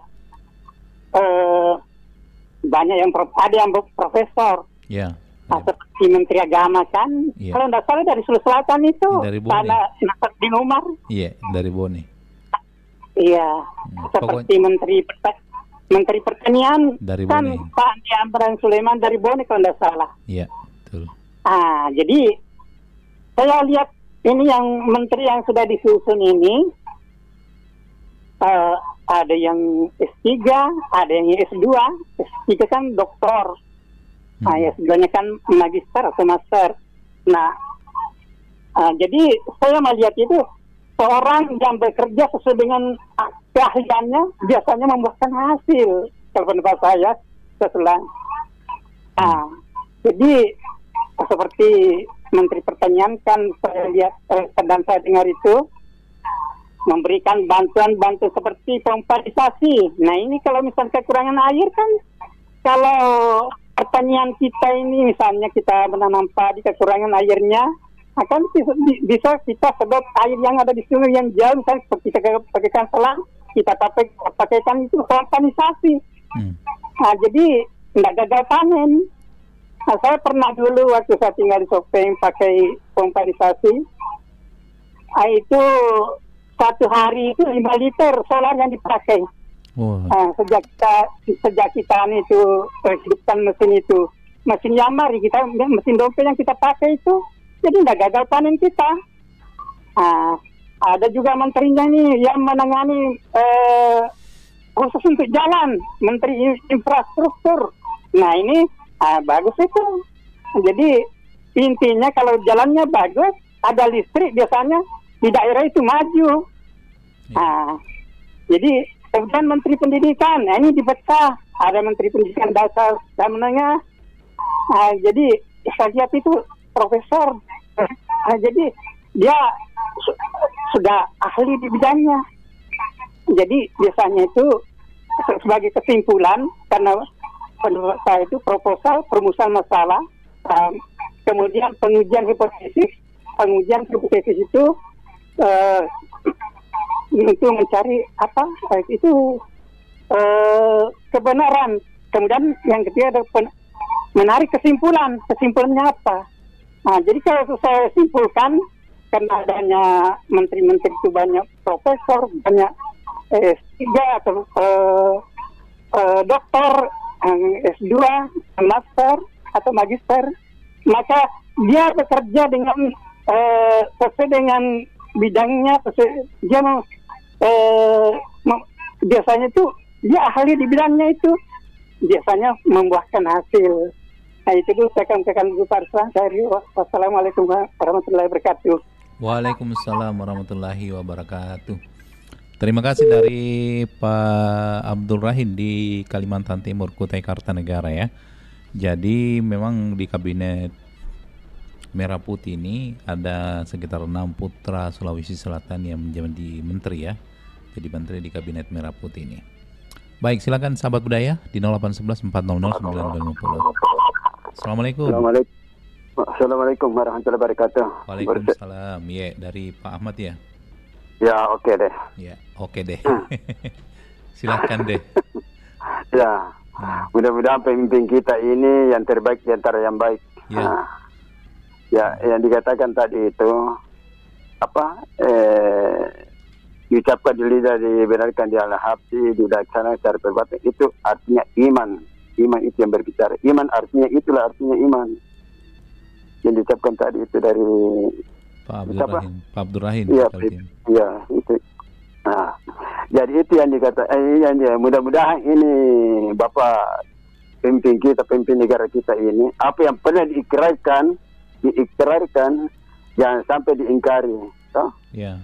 banyak yang ada yang profesor. Ya. Seperti Menteri Agama kan. Ya. Kalau tidak salah dari Sulawesi Selatan itu. Dari Bone. Nasruddin Umar. Iya, dari Bone. Iya. Seperti Menteri Pertanian dari kan Bone. Pak Andi Amran Sulaiman dari Bone kalau tidak salah. Iya, betul. Jadi saya lihat ini yang menteri yang sudah disusun ini ada yang S3, ada yang S2. S3 kan doktor, S2-nya kan magister atau master. Nah, jadi saya melihat itu seorang yang bekerja sesuai dengan keahliannya biasanya membuahkan hasil. Kalau pendapat saya sesuai. Jadi seperti Menteri Pertanian kan saya lihat dan saya dengar itu memberikan bantuan seperti pompa irigasi. Nah ini kalau misalnya kekurangan air kan, kalau pertanian kita ini misalnya kita menanam padi kekurangan airnya, akan bisa kita sedot air yang ada di sungai yang jauh, misalnya seperti pakaikan selang, kita pakaikan itu pompa irigasi. Nah jadi tidak gagal panen. Nah, saya pernah dulu waktu saya tinggal di Sopeng pakai pompa irigasi, itu satu hari itu 5 liter solar yang dipakai. Sejak kita itu hidupkan mesin Yamari, mesin dompet yang kita pakai itu, jadi tidak gagal panen kita. Ada juga menterinya nih yang menangani khusus untuk jalan, Menteri Infrastruktur. Nah ini bagus itu. Jadi intinya kalau jalannya bagus, ada listrik biasanya di daerah itu maju. Jadi kemudian Menteri Pendidikan, ini dipecah. Ada Menteri Pendidikan dasar dan menengah. Jadi saya lihat itu profesor. Jadi dia sudah ahli di bidangnya. Jadi biasanya itu sebagai kesimpulan, karena pendapat saya itu proposal perumusan masalah, kemudian pengujian hipotesis itu untuk mencari kebenaran. Kemudian yang ketiga ada menarik kesimpulannya apa. Nah, jadi kalau saya simpulkan, karena adanya menteri-menteri itu banyak profesor, banyak S3 atau doktor, S2, master atau magister, maka dia bekerja dengan sesuai dengan bidangnya, dia biasanya itu dia ahli di bidangnya itu, biasanya membuahkan hasil. Nah, itu dulu saya sampaikan dulu Pak Arslan. Wassalamualaikum warahmatullahi wabarakatuh. Waalaikumsalam warahmatullahi wabarakatuh. Terima kasih dari Pak Abdul Rahim di Kalimantan Timur, Kutai Kartanegara ya. Jadi memang di Kabinet Merah Putih ini ada sekitar 6 putra Sulawesi Selatan yang menjadi menteri ya. Jadi menteri di Kabinet Merah Putih ini. Baik, silakan sahabat budaya di 0811 400 950. Assalamualaikum. Assalamualaikum warahmatullahi wabarakatuh. Waalaikumsalam. Ya, dari Pak Ahmad ya. Ya, oke deh. Ya, oke deh. Silakan deh. Ya, mudah-mudahan pemimpin kita ini yang terbaik di antara yang baik. Ya. Ya, yang dikatakan tadi itu diucapkan di lidah, dibenarkan di hati, dilaksanakan secara perbuatan, itu artinya iman. Iman itu yang berbicara. Iman artinya itulah artinya iman. Yang diucapkan tadi itu dari Pak Abdul Rahim. Iya, itu. Nah, jadi itu yang dikatakan. Mudah-mudahan ini Bapak pemimpin kita, pemimpin negara kita ini, apa yang pernah diikrarkan jangan sampai diingkari. Toh? Ya.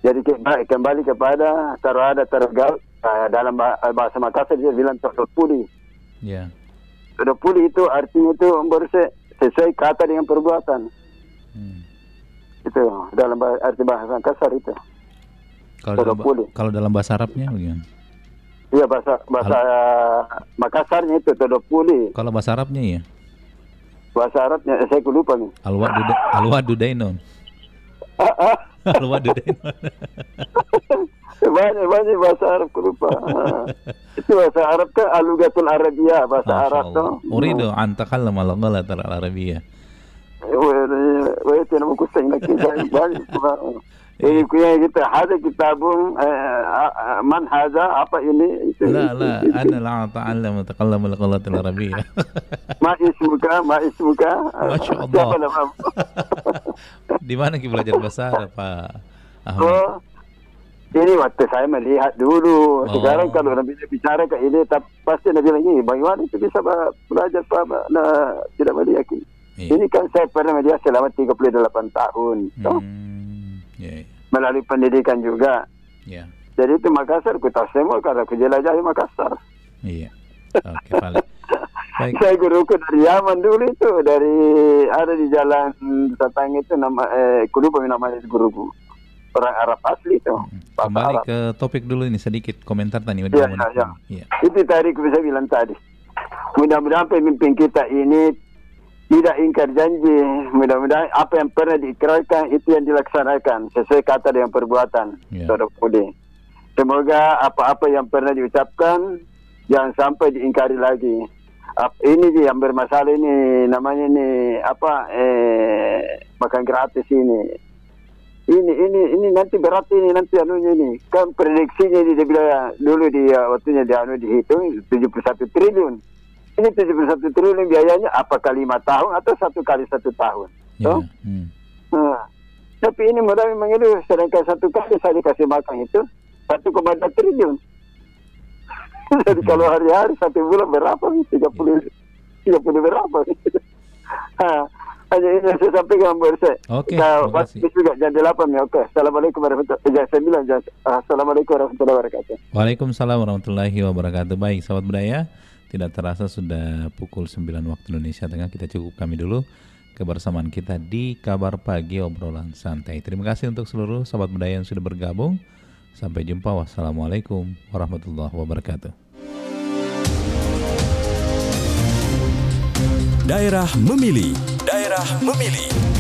Jadi kembali kepada taruhada tergal. Dalam bahasa Makassar dia bilang todopuli. Ya. Todopuli itu artinya itu sesuai kata dengan perbuatan. Itu dalam arti bahasa Makassar itu. Kalau dalam bahasa Arabnya bagaimana? Iya, bahasa Makassarnya itu todopuli. Kalau bahasa Arabnya ya? Bahasa Arabnya saya lupa nih. Alwadudainon. Alwadudainon. Banyak bahasa Arab lupa. Itu bahasa Arab kan alugatul Arabia, bahasa Arab tuh. Uridu an takallama al-ghalatal arabiyah. Itu nama kusing lagi banyak. Ini kita ada kitabun man haza apa ini? La ana la ta'allam takallama al-ghalatal arabiyah. Ma ismuka. Masya Allah. Di mana kita belajar bahasa Arab, Pak Ahmad? Ini waktu saya melihat dulu. Sekarang kalau Nabi bicara ke ini, pasti Nabi bilang ini, bagaimana itu bisa belajar tidak melihat. Ini kan saya pernah melihat selama 38 tahun. Melalui pendidikan juga. Jadi itu Makassar, ku tahu semua karena ku jelajahi Makassar. Iya. Oke, Pak. Saya guruku dari Yaman dulu itu, ada di jalan Satang itu ku lupa namanya guruku. Orang Arab asli itu. Kembali ke topik dulu ini sedikit komentar tadi. Ya. Itu tadi saya bilang tadi. Mudah-mudahan pemimpin kita ini tidak ingkar janji. Mudah-mudahan apa yang pernah diikrarkan itu yang dilaksanakan sesuai kata dengan perbuatan. Semoga apa-apa yang pernah diucapkan jangan sampai diingkari lagi. Ini yang bermasalah ini namanya ini makan gratis ini. Ini nanti berat ini nanti anunya ini kan prediksinya dia bilang dulu waktunya dihitung 71 triliun. Ini 71 triliun biayanya apakah 5 tahun atau 1 kali 1 tahun? Tapi ini mudah memang itu sedangkan 1 kali saya dikasih makan itu 1,2 triliun. Jadi kalau hari-hari 1 bulan berapa? 30 berapa? Hanya ini yang saya sampaikan buat saya. Oke. Juga jam 8 ya. Oke. Assalamualaikum warahmatullahi wabarakatuh. Assalamualaikum warahmatullahi wabarakatuh. Waalaikumsalam warahmatullahi wabarakatuh. Baik, sahabat budaya, tidak terasa sudah pukul 9 waktu Indonesia Tengah. Kita cukup kami dulu kebersamaan kita di Kabar Pagi Obrolan Santai. Terima kasih untuk seluruh sahabat budaya yang sudah bergabung Sampai jumpa. Wassalamualaikum warahmatullahi wabarakatuh. Daerah memilih. Daerah memilih.